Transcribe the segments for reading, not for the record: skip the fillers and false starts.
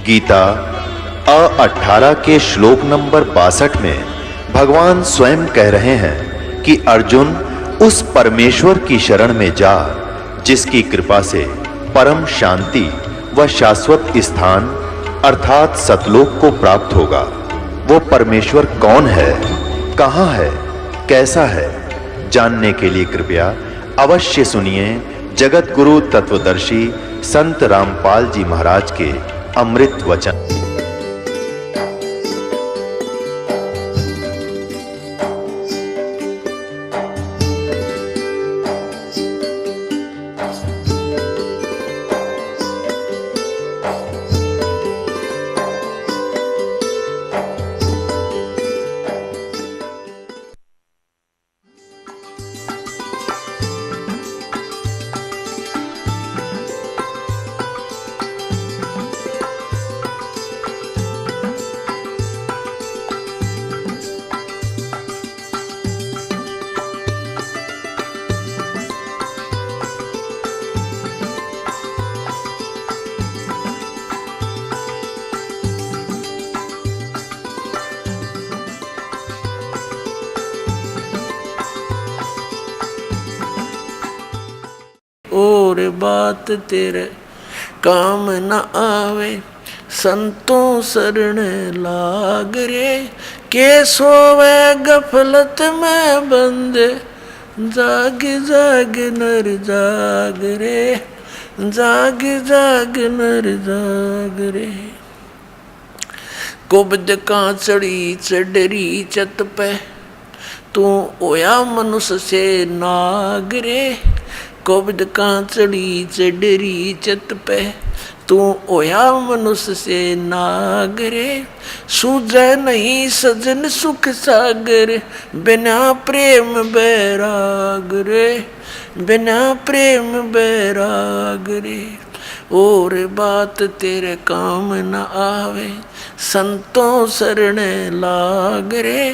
गीता 18 के श्लोक नंबर 62 में भगवान स्वयं कह रहे हैं कि अर्जुन उस परमेश्वर की शरण में जा जिसकी कृपा से परम शांति व शाश्वत स्थान अर्थात सतलोक को प्राप्त होगा। वो परमेश्वर कौन है, कहां है, कैसा है, जानने के लिए कृपया अवश्य सुनिए जगत गुरु तत्वदर्शी संत रामपाल जी महाराज के अमृत वचन। और बात तेरे काम न आवे, संतों शरण लाग रे। के सोवे गफलत में बंदे, जाग जाग नर जाग रे, जाग जाग नर जाग रे। कुब्द कांचड़ी चढ़री चत पे, तू ओया मनुष्य से नाग रे। कुब्द कांचड़ी चढ़री चत पे, तू ओया मनुष्य से नाग रे। सूझे नहीं सजन सुख सागर, बिना प्रेम बैराग रे, बिना प्रेम बैराग रे। और बात तेरे काम न आवे, संतों शरण लाग रे।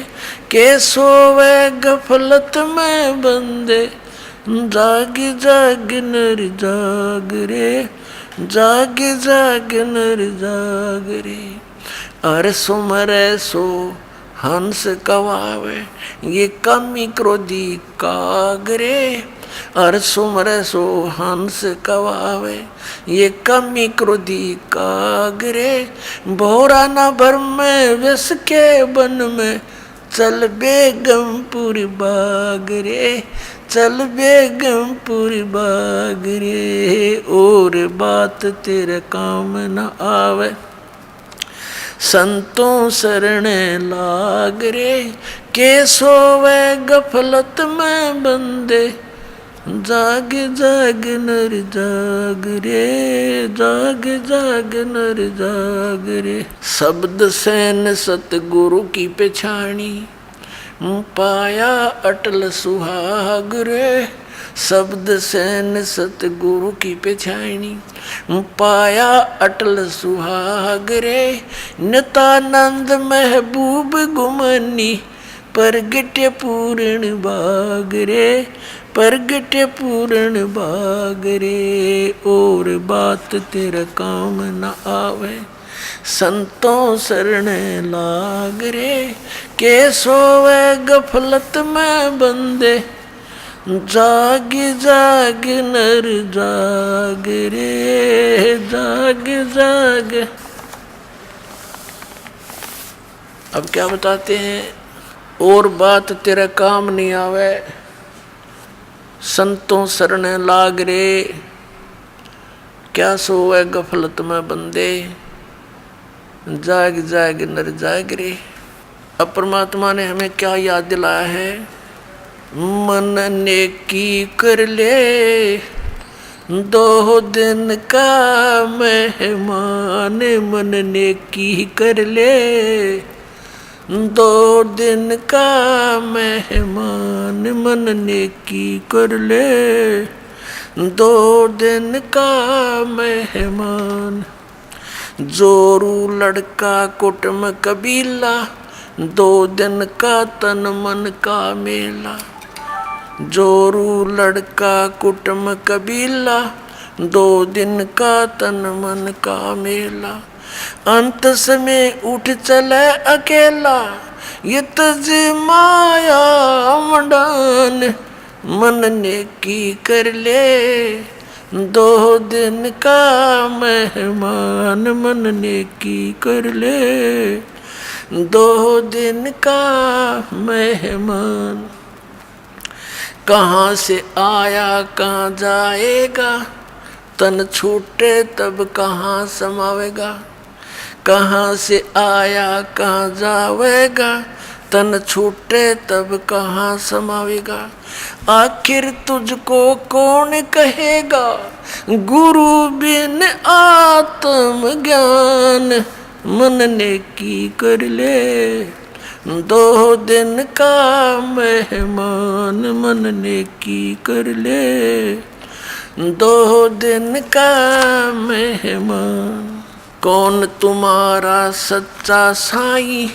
के सोवे गफलत में बंदे, जाग जाग नर जाग रे, जाग जाग नर जाग रे। अर सुमरे सो हंस कवावे, ये कमी क्रोधी काग रे। अर सुमरे सो हंस कवावे, ये कमी क्रोधी काग रे। भोरा न भर में विष के बन में, चल बेगमपुर बाग रे, चल बेगमपुर बाग रे। और बात तेरे काम न आवे, संतों शरण लाग रे। के सोवे गफलत में बंदे, जाग जाग नर जाग रे, जाग जाग नर जाग रे। शब्द सैन सतगुरु की पेछानी, पाया अटल सुहाग रे। शब्द सैन सतगुरु की पेछानी, पाया अटल सुहाग रे। नितानंद महबूब गुमनी, परगट पूर्ण बाग रे, परगट पूर्ण बाग रे। और बात तेरा काम न आवे, संतों शरण लाग रे। के सोवे गफलत में बंदे, जाग जाग नर जाग रे, जाग जाग। अब क्या बताते हैं, और बात तेरा काम नहीं आवे, संतों शरण लाग रे। क्या सोवे गफलत में बंदे, जाग जाग नर जाग रे। अब परमात्मा ने हमें क्या याद दिलाया है, मन नेकी कर ले, दो दिन का मेहमान। मन नेकी कर ले, दो दिन का मेहमान। मन नेकी कर ले, दो दिन का मेहमान। जोरू लड़का कुटुम कबीला, दो दिन का तन मन का मेला। जोरू लड़का कुटुम कबीला, 2 दिन का तन मन का मेला। अंत समय उठ चले अकेला, ये तज माया मंडान। मन ने की कर ले 2 दिन का मेहमान, मन ने की कर ले 2 दिन का मेहमान। कहाँ से आया कहाँ जाएगा, तन छूटे तब कहाँ समावेगा। कहाँ से आया कहाँ जावेगा, तन छूटे तब कहाँ समावेगा। आखिर तुझको कौन कहेगा, गुरु बिन आत्म ज्ञान। मन ने की कर ले 2 दिन का मेहमान, मन ने की कर ले 2 दिन का मेहमान। कौन तुम्हारा सच्चा साईं,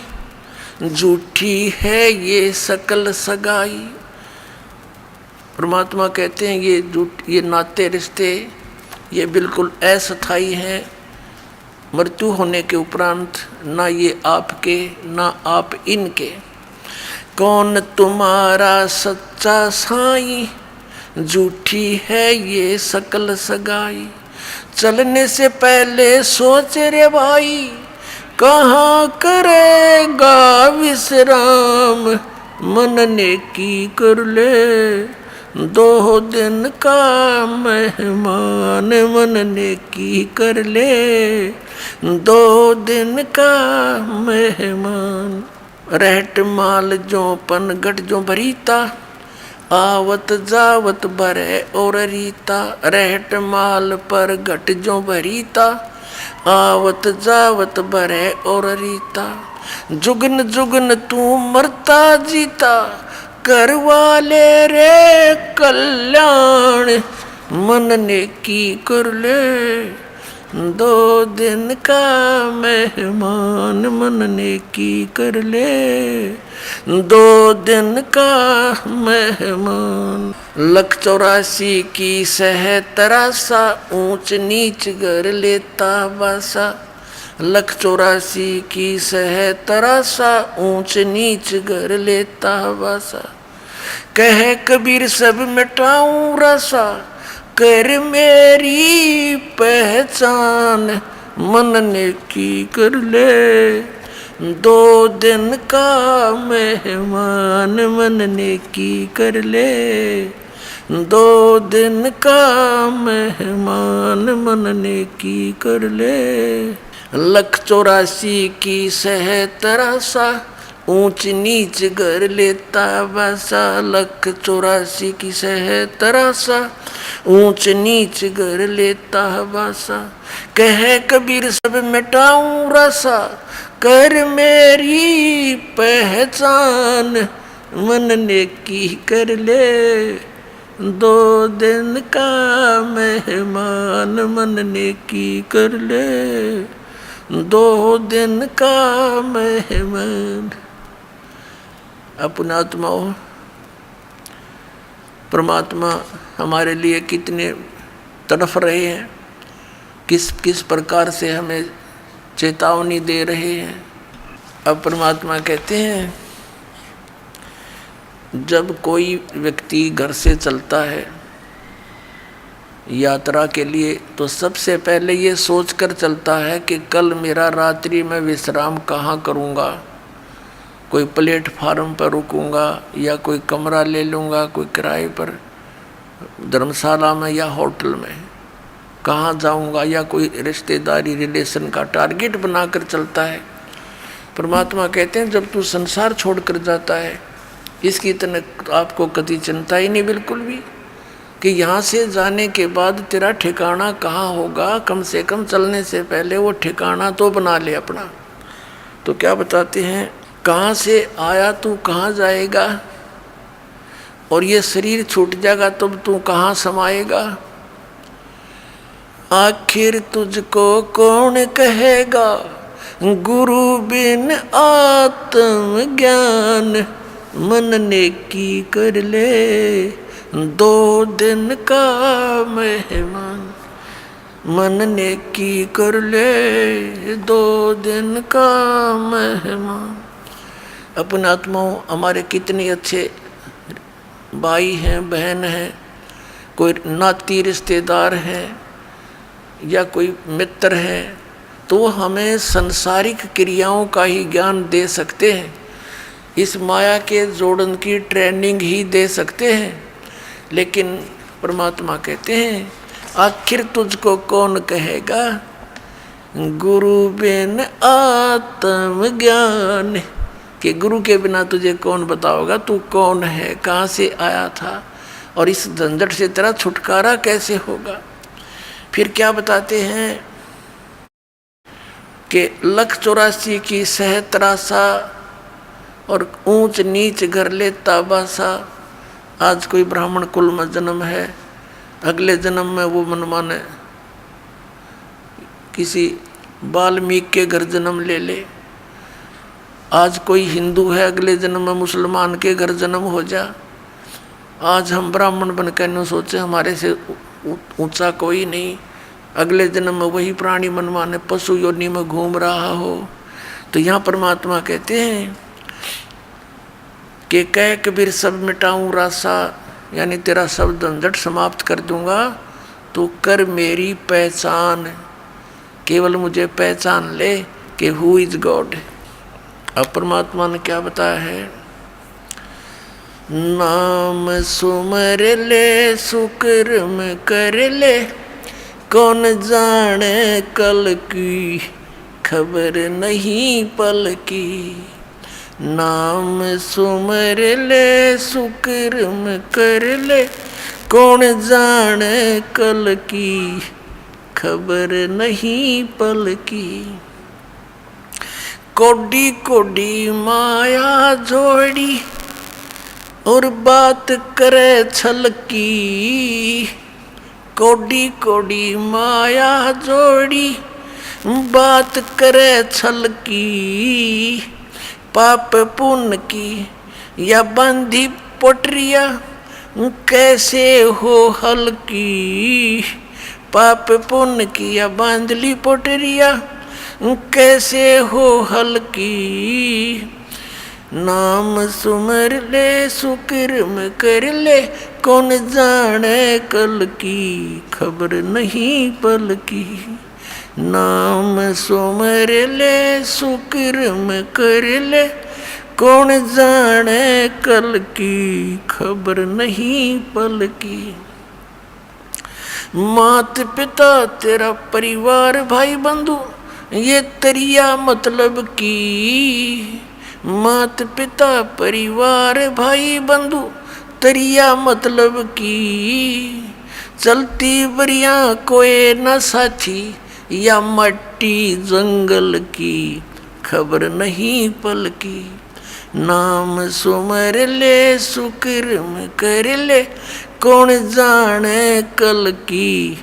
झूठी है ये सकल सगाई। परमात्मा कहते हैं ये नाते रिश्ते ये बिल्कुल अस्थायी हैं। मृत्यु होने के उपरांत ना ये आपके ना आप इनके। कौन तुम्हारा सच्चा साईं, झूठी है ये सकल सगाई। चलने से पहले सोच रे भाई, कहाँ करेगा विश्राम। मन ने की कर ले 2 दिन का मेहमान, मन ने की कर ले 2 दिन का मेहमान। रहट माल जो पनगट जो भरीता, आवत जावत भरे और रीता। रहट माल पर घट जो भरीता, आवत जावत भरे और रीता। जुगन जुगन तू मरता जीता, करवाले रे कल्याण। मन ने की कर ले 2 दिन का मेहमान, मन ने की कर ले 2 दिन का मेहमान। 184 की सह तरासा, ऊंच नीच कर लेता बासा। 184 की सह तरासा, ऊंच नीच कर लेता बासा। कह कबीर सब मिटाऊं रसा, कर मेरी पहचान। मन ने की कर ले 2 दिन का मेहमान, मन ने की कर ले 2 दिन का मेहमान, मन ने की कर ले। 184 की सह तरासा, ऊंच नीच कर लेता बासा। 184 की सह तरासा, ऊंच नीच कर लेता बासा। कह कबीर सब मिटाऊं रसा, कर मेरी पहचान। मन ने की कर ले 2 दिन का मेहमान, मन ने की कर ले 2 दिन का मेहमान। अपना आत्माओं, परमात्मा हमारे लिए कितने तड़फ रहे हैं, किस किस प्रकार से हमें चेतावनी दे रहे हैं। अब परमात्मा कहते हैं, जब कोई व्यक्ति घर से चलता है यात्रा के लिए, तो सबसे पहले ये सोचकर चलता है कि कल मेरा रात्रि में विश्राम कहाँ करूँगा। कोई प्लेटफार्म पर रुकूंगा या कोई कमरा ले लूँगा, कोई किराए पर धर्मशाला में या होटल में कहाँ जाऊँगा, या कोई रिश्तेदारी रिलेशन का टारगेट बनाकर चलता है। परमात्मा कहते हैं, जब तू संसार छोड़कर जाता है, इसकी इतने आपको कभी चिंता ही नहीं बिल्कुल भी कि यहाँ से जाने के बाद तेरा ठिकाना कहाँ होगा। कम से कम चलने से पहले वो ठिकाना तो बना ले अपना। तो क्या बताते हैं, कहाँ से आया तू कहाँ जाएगा, और ये शरीर छूट जाएगा तब तू कहाँ समाएगा। आखिर तुझको कौन कहेगा, गुरु बिन आत्म ज्ञान। मन ने की कर ले 2 दिन का मेहमान। मन नेकी कर ले 2 दिन का मेहमान। अपने आत्माओं, हमारे कितने अच्छे भाई हैं, बहन हैं, कोई नाती रिश्तेदार हैं या कोई मित्र है, तो वो हमें संसारिक क्रियाओं का ही ज्ञान दे सकते हैं, इस माया के जोड़न की ट्रेनिंग ही दे सकते हैं। लेकिन परमात्मा कहते हैं आखिर तुझको कौन कहेगा, गुरु बिन आत्म ज्ञान, कि गुरु के बिना तुझे कौन बताओगा तू कौन है, कहाँ से आया था और इस झंझट से तेरा छुटकारा कैसे होगा। फिर क्या बताते हैं कि 184 की सहतरासा और ऊंच नीच घर लेता बासा। आज कोई ब्राह्मण कुल में जन्म है, अगले जन्म में वो मनमाने किसी वाल्मीकि के घर जन्म ले ले। आज कोई हिंदू है, अगले जन्म में मुसलमान के घर जन्म हो जा। आज हम ब्राह्मण बनकर न सोचे हमारे से ऊंचा कोई नहीं, अगले जन्म में वही प्राणी मनमाने पशु योनि में घूम रहा हो। तो यहाँ परमात्मा कहते हैं कि कह कबीर सब मिटाऊं रासा, यानी तेरा सब झंझट समाप्त कर दूंगा, तो कर मेरी पहचान, केवल मुझे पहचान ले कि हु इज गॉड। अब परमात्मा ने क्या बताया है, नाम सुमर ले सुकर्म कर ले, कौन जाने कल की खबर नहीं पल की। नाम सुमर ले सुकर्म कर ले, कौन जाने कल की खबर नहीं पल की। कोडी कोडी माया जोड़ी और बात करे छल की। कोडी कोडी माया जोड़ी बात करे छल की। पाप पुण्य की या बंधी पोटरिया कैसे हो हल्की। पाप पुण्य की या बांधली पोटरिया कैसे हो हल्की। नाम सुमर ले सुकर्म कर ले, कौन जाने कल की खबर नहीं पल की। नाम सुमर ले सुकर्म कर ले, कौन जाने कल की खबर नहीं पल की। मात पिता तेरा परिवार भाई बंधु ये तरिया मतलब की। मात पिता परिवार भाई बंधु तरिया मतलब की। चलती बरिया कोई न साथी या मट्टी जंगल की खबर नहीं पल की। नाम सुमर ले सुकर्म कर ले, कौन जाने कल की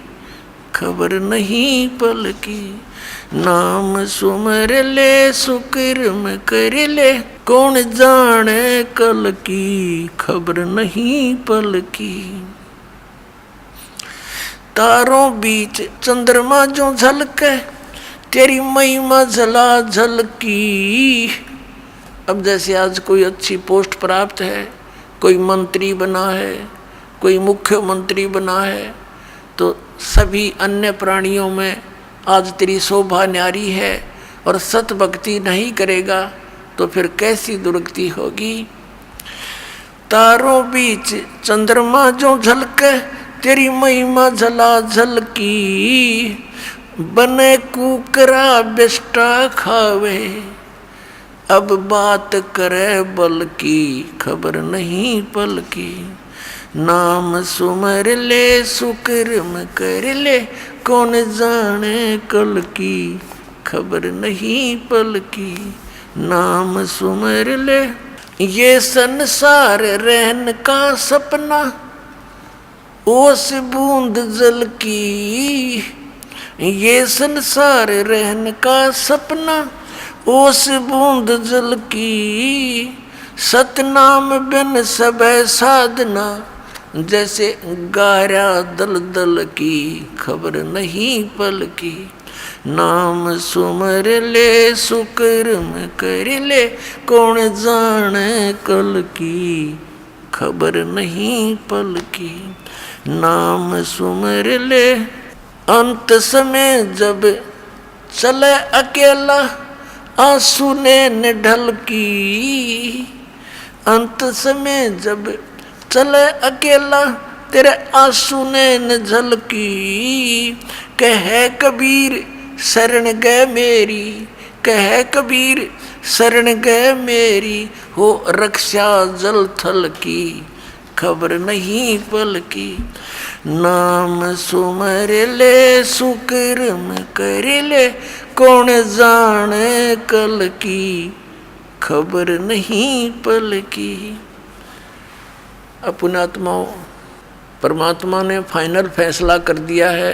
खबर नहीं पल की। नाम सुमर ले सुकर्म कर ले, कौन जाने कल की खबर नहीं पल की। तारों बीच चंद्रमा जो झलके, तेरी महिमा झला झलकी। अब जैसे आज कोई अच्छी पोस्ट प्राप्त है, कोई मंत्री बना है, कोई मुख्यमंत्री बना है, तो सभी अन्य प्राणियों में आज तेरी शोभा न्यारी है और सत भक्ति नहीं करेगा तो फिर कैसी दुर्गति होगी। तारों बीच चंद्रमा जो झलके, तेरी महिमा झला झलकी। बने कुकरा बेस्टा खावे, अब बात करे बल की खबर नहीं पल की। नाम सुमर ले सुकर्म कर ले, कौन जाने कल की खबर नहीं पल की। नाम सुमर ले। ये संसार रहन का सपना ओस बूंद जल की। ये संसार रहन का सपना ओस बूंद जल की। सतनाम बिन सब साधना जैसे गारा दल दल की खबर नहीं पल की। नाम सुमर ले सुकर्म कर ले, कौन जाने कल की खबर नहीं पल की। नाम सुमर ले। अंत समय जब चले अकेला, आंसू ने न ढल की। अंत समय जब चले अकेला, तेरे आंसू ने न झलकी। कहे कबीर शरण गए मेरी, कहे कबीर शरण गए मेरी, हो रक्षा जल थल की खबर नहीं पल की। नाम सुमर ले सुकर्म कर ले, कौन जाने कल की खबर नहीं पल की। पुण्यात्माओं, परमात्मा ने फाइनल फैसला कर दिया है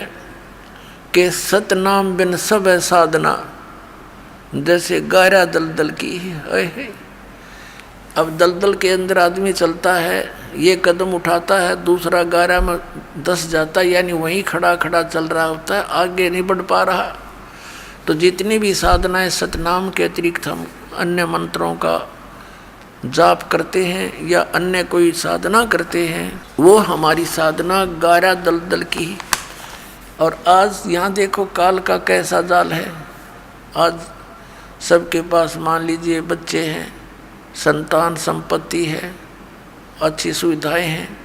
कि सतनाम बिन सब है साधना, जैसे गारा दलदल की है। अब दलदल के अंदर आदमी चलता है, ये कदम उठाता है, दूसरा गारा में धंस जाता है, यानी वहीं खड़ा खड़ा चल रहा होता है, आगे नहीं बढ़ पा रहा। तो जितनी भी साधनाएं सतनाम के अतिरिक्त हम अन्य मंत्रों का जाप करते हैं या अन्य कोई साधना करते हैं, वो हमारी साधना गारा दलदल की। और आज यहाँ देखो काल का कैसा जाल है। आज सबके पास मान लीजिए बच्चे हैं, संतान संपत्ति है, अच्छी सुविधाएं हैं,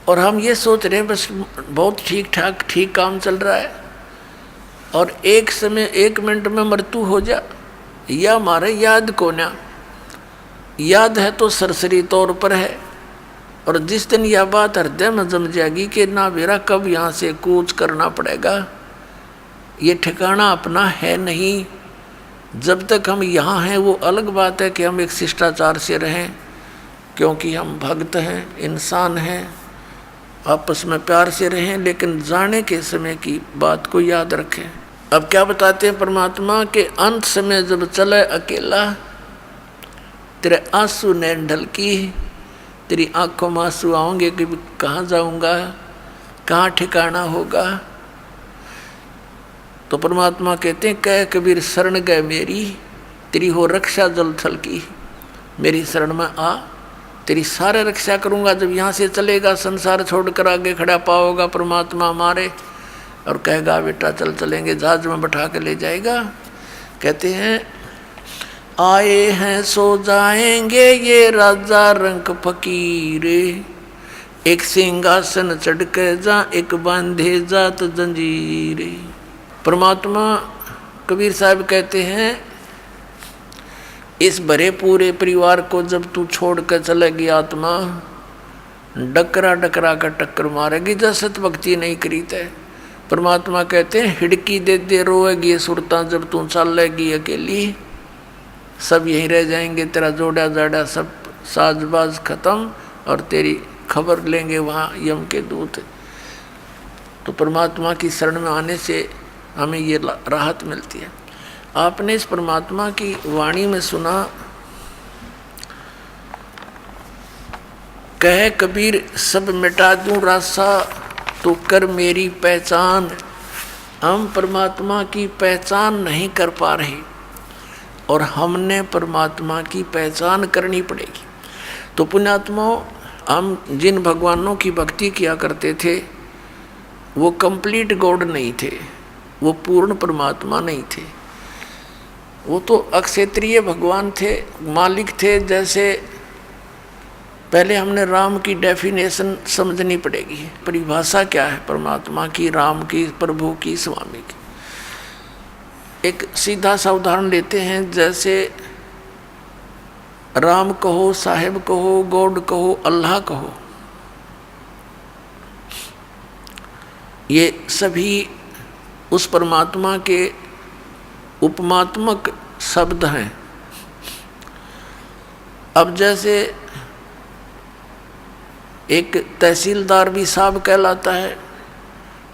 और हम ये सोच रहे हैं बस बहुत ठीक ठाक ठीक काम चल रहा है, और एक समय 1 मिनट में मृत्यु हो जा, या हमारे याद को ना याद है तो सरसरी तौर पर है। और जिस दिन यह बात हृदय में जम जाएगी कि ना मेरा कब यहाँ से कूच करना पड़ेगा, ये ठिकाना अपना है नहीं। जब तक हम यहाँ हैं वो अलग बात है कि हम एक शिष्टाचार से रहें, क्योंकि हम भक्त हैं, इंसान हैं, आपस में प्यार से रहें, लेकिन जाने के समय की बात को याद रखें। अब क्या बताते हैं परमात्मा के अंत समय जब चले अकेला, तेरे आंसू ने ढलकी, तेरी आंखों में आंसू आओगे कि कहाँ जाऊँगा, कहाँ ठिकाना होगा। तो परमात्मा कहते हैं कह कबीर शरण गए मेरी, तेरी हो रक्षा जल थल की। मेरी शरण में आ, तेरी सारे रक्षा करूँगा। जब यहाँ से चलेगा, संसार छोड़कर आगे खड़ा पाओगा परमात्मा हमारे, और कहेगा बेटा चल चलेंगे, जहाज में बैठा के ले जाएगा। कहते हैं आए हैं सो जाएंगे ये राजा रंक फकीर, एक सिंहासन चढ़ के जा एक बांधे जात जंजीर। परमात्मा कबीर साहब कहते हैं इस भरे पूरे परिवार को जब तू छोड़ कर चलेगी आत्मा, डकरा डकरा कर टक्कर मारेगी, जसत भक्ति नहीं करी तय। परमात्मा कहते हैं हिड़की दे दे रोएगी सुरता, जब तू चलेगी अकेली, सब यहीं रह जाएंगे, तेरा जोड़ा जाड़ा सब साजबाज खत्म, और तेरी खबर लेंगे वहाँ यम के दूत। तो परमात्मा की शरण में आने से हमें ये राहत मिलती है। आपने इस परमात्मा की वाणी में सुना, कहे कबीर सब मिटा दूं रासा, तो कर मेरी पहचान। हम परमात्मा की पहचान नहीं कर पा रहे, और हमने परमात्मा की पहचान करनी पड़ेगी। तो पुण्यात्माओं, हम जिन भगवानों की भक्ति किया करते थे वो कंप्लीट गॉड नहीं थे, वो पूर्ण परमात्मा नहीं थे, वो तो अक्षेत्रीय भगवान थे, मालिक थे। जैसे पहले हमने राम की डेफिनेशन समझनी पड़ेगी, परिभाषा क्या है परमात्मा की, राम की, प्रभु की, स्वामी की। एक सीधा सा उदाहरण लेते हैं, जैसे राम कहो, साहेब कहो, गॉड कहो, अल्लाह कहो, ये सभी उस परमात्मा के उपमात्मक शब्द हैं। अब जैसे एक तहसीलदार भी साहब कहलाता है,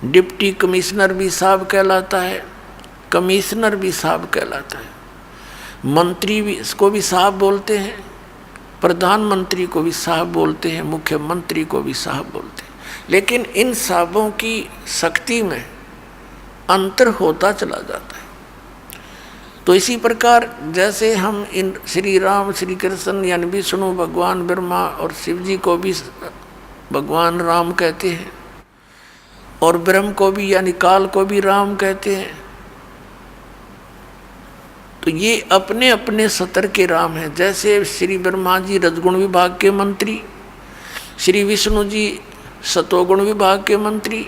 डिप्टी कमिश्नर भी साहब कहलाता है, कमिश्नर भी साहब कहलाता है, मंत्री भी इसको भी साहब बोलते हैं, प्रधानमंत्री को भी साहब बोलते हैं, मुख्यमंत्री को भी साहब बोलते हैं, लेकिन इन साहबों की शक्ति में अंतर होता चला जाता है। तो इसी प्रकार जैसे हम इन श्री राम, श्री कृष्ण यानी विष्णु, भगवान ब्रह्मा और शिव जी को भी भगवान राम कहते हैं, और ब्रह्म को भी यानी काल को भी राम कहते हैं, तो ये अपने अपने सतर के राम हैं। जैसे श्री ब्रह्मा जी रजगुण विभाग के मंत्री, श्री विष्णु जी सतोगुण विभाग के मंत्री,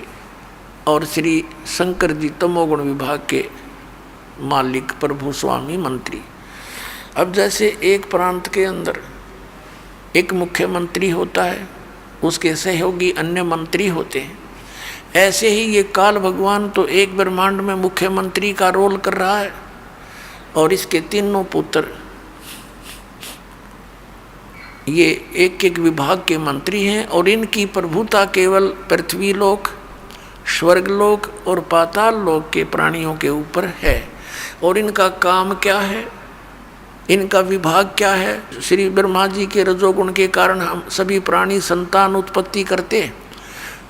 और श्री शंकर जी तमोगुण विभाग के मालिक प्रभु स्वामी मंत्री। अब जैसे एक प्रांत के अंदर एक मुख्यमंत्री होता है, उसके सहयोगी अन्य मंत्री होते हैं, ऐसे ही ये काल भगवान तो एक ब्रह्मांड में मुख्यमंत्री का रोल कर रहा है, और इसके तीनों पुत्र ये एक एक विभाग के मंत्री हैं, और इनकी प्रभुता केवल पृथ्वी लोक, स्वर्गलोक और पाताल लोक के प्राणियों के ऊपर है। और इनका काम क्या है, इनका विभाग क्या है? श्री ब्रह्मा जी के रजोगुण के कारण हम सभी प्राणी संतान उत्पत्ति करते हैं।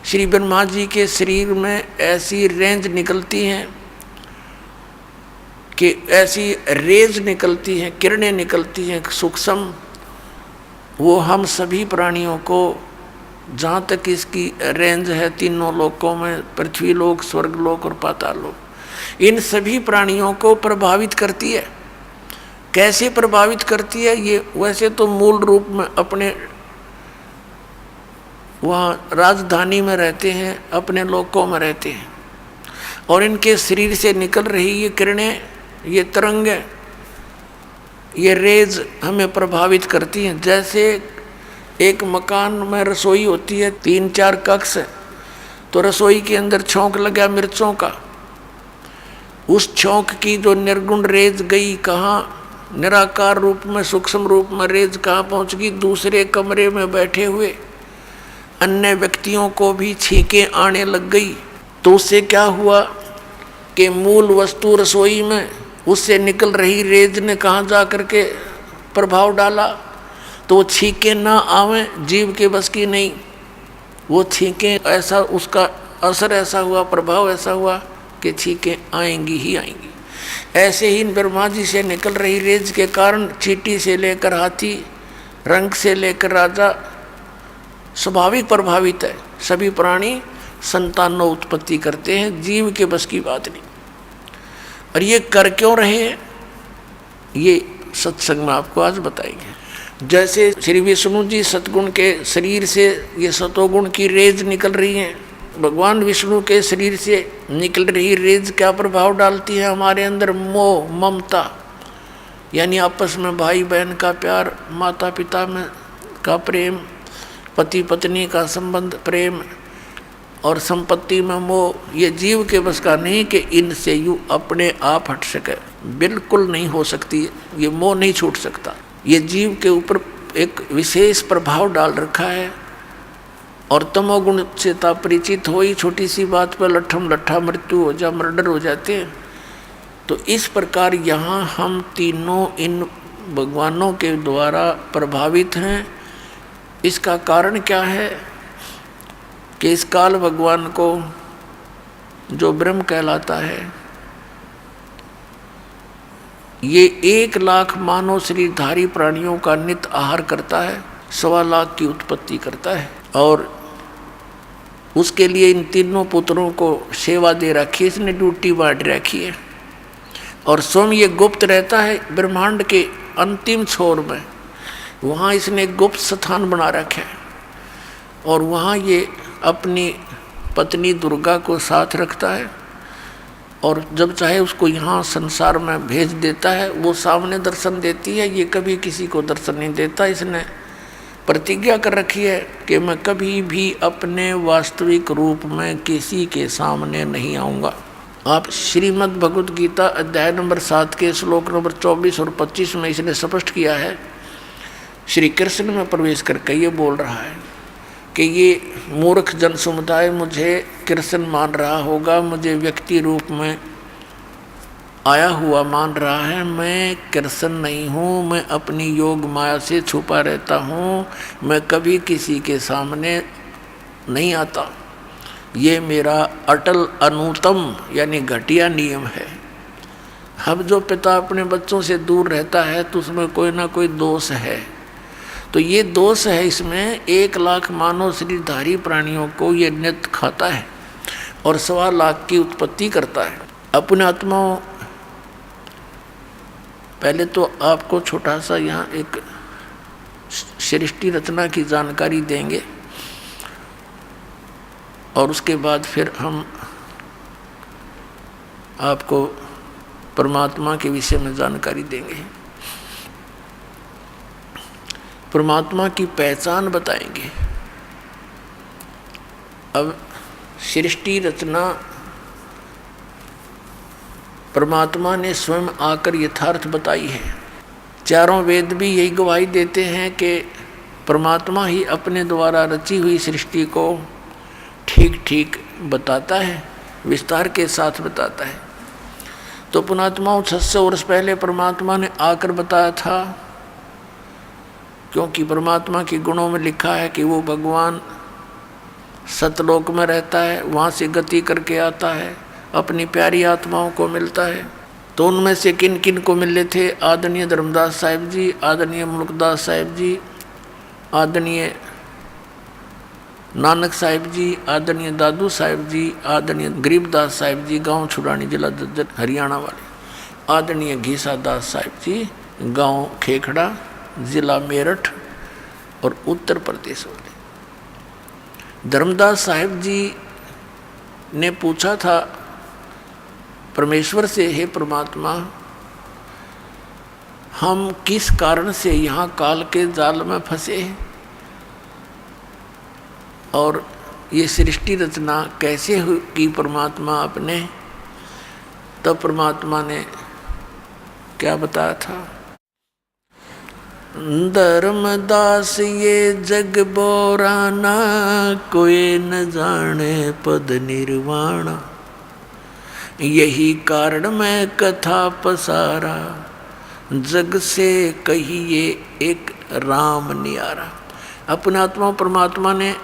श्री ब्रह्मा जी के शरीर में ऐसी रेंज निकलती हैं कि ऐसी रेज निकलती हैं, किरणें निकलती हैं सूक्ष्म, वो हम सभी प्राणियों को, जहाँ तक इसकी रेंज है तीनों लोकों में, पृथ्वी लोक, स्वर्गलोक और पाताल लोक, इन सभी प्राणियों को प्रभावित करती है। कैसे प्रभावित करती है? ये वैसे तो मूल रूप में अपने वहाँ राजधानी में रहते हैं, अपने लोकों में रहते हैं, और इनके शरीर से निकल रही ये किरणें, ये तरंग, ये रेज हमें प्रभावित करती हैं। जैसे एक मकान में रसोई होती है, 3-4 कक्ष, तो रसोई के अंदर छौंक लगा मिर्चों का, उस छौंक की जो निर्गुण रेज गई कहाँ? निराकार रूप में, सूक्ष्म रूप में रेज कहाँ पहुँच गई? दूसरे कमरे में बैठे हुए अन्य व्यक्तियों को भी छींकें आने लग गई। तो उससे क्या हुआ कि मूल वस्तु रसोई में उससे निकल रही रेज ने कहाँ जा करके प्रभाव डाला? तो वो छींकें ना आवें, जीव के बस की नहीं, वो छींकें, ऐसा उसका असर ऐसा हुआ, प्रभाव ऐसा हुआ कि छींकें आएंगी ही आएंगी। ऐसे ही ब्रह्मा जी से निकल रही रेज के कारण चींटी से लेकर हाथी, रंग से लेकर राजा स्वाभाविक प्रभावित है। सभी प्राणी संतानों उत्पत्ति करते हैं, जीव के बस की बात नहीं। और ये कर क्यों रहे हैं, ये सत्संग में आपको आज बताएंगे। जैसे श्री विष्णु जी सतगुण के शरीर से ये सतोगुण की रेज निकल रही हैं, भगवान विष्णु के शरीर से निकल रही रेज क्या प्रभाव डालती है हमारे अंदर? मोह, ममता, यानी आपस में भाई बहन का प्यार, माता पिता में का प्रेम, पति पत्नी का संबंध प्रेम, और संपत्ति में मोह। ये जीव के बस का नहीं कि इनसे यूँ अपने आप हट सके, बिल्कुल नहीं हो सकती, ये मोह नहीं छूट सकता। ये जीव के ऊपर एक विशेष प्रभाव डाल रखा है, और तमोगुण से परिचित हो ही छोटी सी बात पर लट्ठम लट्ठा मृत्यु हो जा, मर्डर हो जाते हैं। तो इस प्रकार यहाँ हम तीनों इन भगवानों के द्वारा प्रभावित हैं। इसका कारण क्या है कि इस काल भगवान को जो ब्रह्म कहलाता है, ये 1 लाख मानव शरीरधारी प्राणियों का नित्य आहार करता है, 1.25 लाख की उत्पत्ति करता है, और उसके लिए इन तीनों पुत्रों को सेवा दे रखी है, इसने ड्यूटी बांट रखी है। और स्वयं ये गुप्त रहता है ब्रह्मांड के अंतिम छोर में, वहाँ इसने गुप्त स्थान बना रखा है, और वहाँ ये अपनी पत्नी दुर्गा को साथ रखता है, और जब चाहे उसको यहाँ संसार में भेज देता है, वो सामने दर्शन देती है। ये कभी किसी को दर्शन नहीं देता। इसने प्रतिज्ञा कर रखी है कि मैं कभी भी अपने वास्तविक रूप में किसी के सामने नहीं आऊँगा। आप श्रीमद् भगवद गीता अध्याय नंबर 7 के श्लोक नंबर 24 और 25 में इसने स्पष्ट किया है। श्री कृष्ण में प्रवेश करके ये बोल रहा है कि ये मूर्ख जन समुदाय मुझे कृष्ण मान रहा होगा, मुझे व्यक्ति रूप में आया हुआ मान रहा है। मैं कृष्ण नहीं हूँ, मैं अपनी योग माया से छुपा रहता हूँ, मैं कभी किसी के सामने नहीं आता। ये मेरा अटल अनुतम यानी घटिया नियम है। अब जो पिता अपने बच्चों से दूर रहता है तो उसमें कोई ना कोई दोष है। तो ये दोष है इसमें। 1 लाख मानव शरीरधारी प्राणियों को ये नित्य खाता है और 1.25 लाख की उत्पत्ति करता है। अपने आत्माओं, पहले तो आपको छोटा सा यहाँ एक सृष्टि रचना की जानकारी देंगे और उसके बाद फिर हम आपको परमात्मा के विषय में जानकारी देंगे, परमात्मा की पहचान बताएंगे। अब सृष्टि रचना परमात्मा ने स्वयं आकर यथार्थ बताई है। चारों वेद भी यही गवाही देते हैं कि परमात्मा ही अपने द्वारा रची हुई सृष्टि को ठीक ठीक बताता है, विस्तार के साथ बताता है। तो पुणात्माओं 600 वर्ष पहले परमात्मा ने आकर बताया था, क्योंकि परमात्मा के गुणों में लिखा है कि वो भगवान सतलोक में रहता है, वहाँ से गति करके आता है, अपनी प्यारी आत्माओं को मिलता है। तो उनमें से किन किन को मिले थे? आदरणीय धर्मदास साहिब जी, आदरणीय मुल्कदास साहिब जी, आदरणीय नानक साहिब जी, आदरणीय दादू साहिब जी, आदरणीय गरीबदास साहिब जी, गांव छुड़ानी, जिला दद्दर हरियाणा वाले, आदरणीय घीसा दास साहिब जी, गांव खेखड़ा, जिला मेरठ और उत्तर प्रदेश वाले। धर्मदास साहिब जी ने पूछा था परमेश्वर से, हे परमात्मा, हम किस कारण से यहाँ काल के जाल में फंसे हैं और ये सृष्टि रचना कैसे हुई की परमात्मा आपने? तब परमात्मा ने क्या बताया था? धर्मदास ये जग बोराना, कोई न जाने पद निर्वाणा, यही कारण मैं कथा पसारा, जग से कहिए एक राम नियारा। अपने आत्मा परमात्मा ने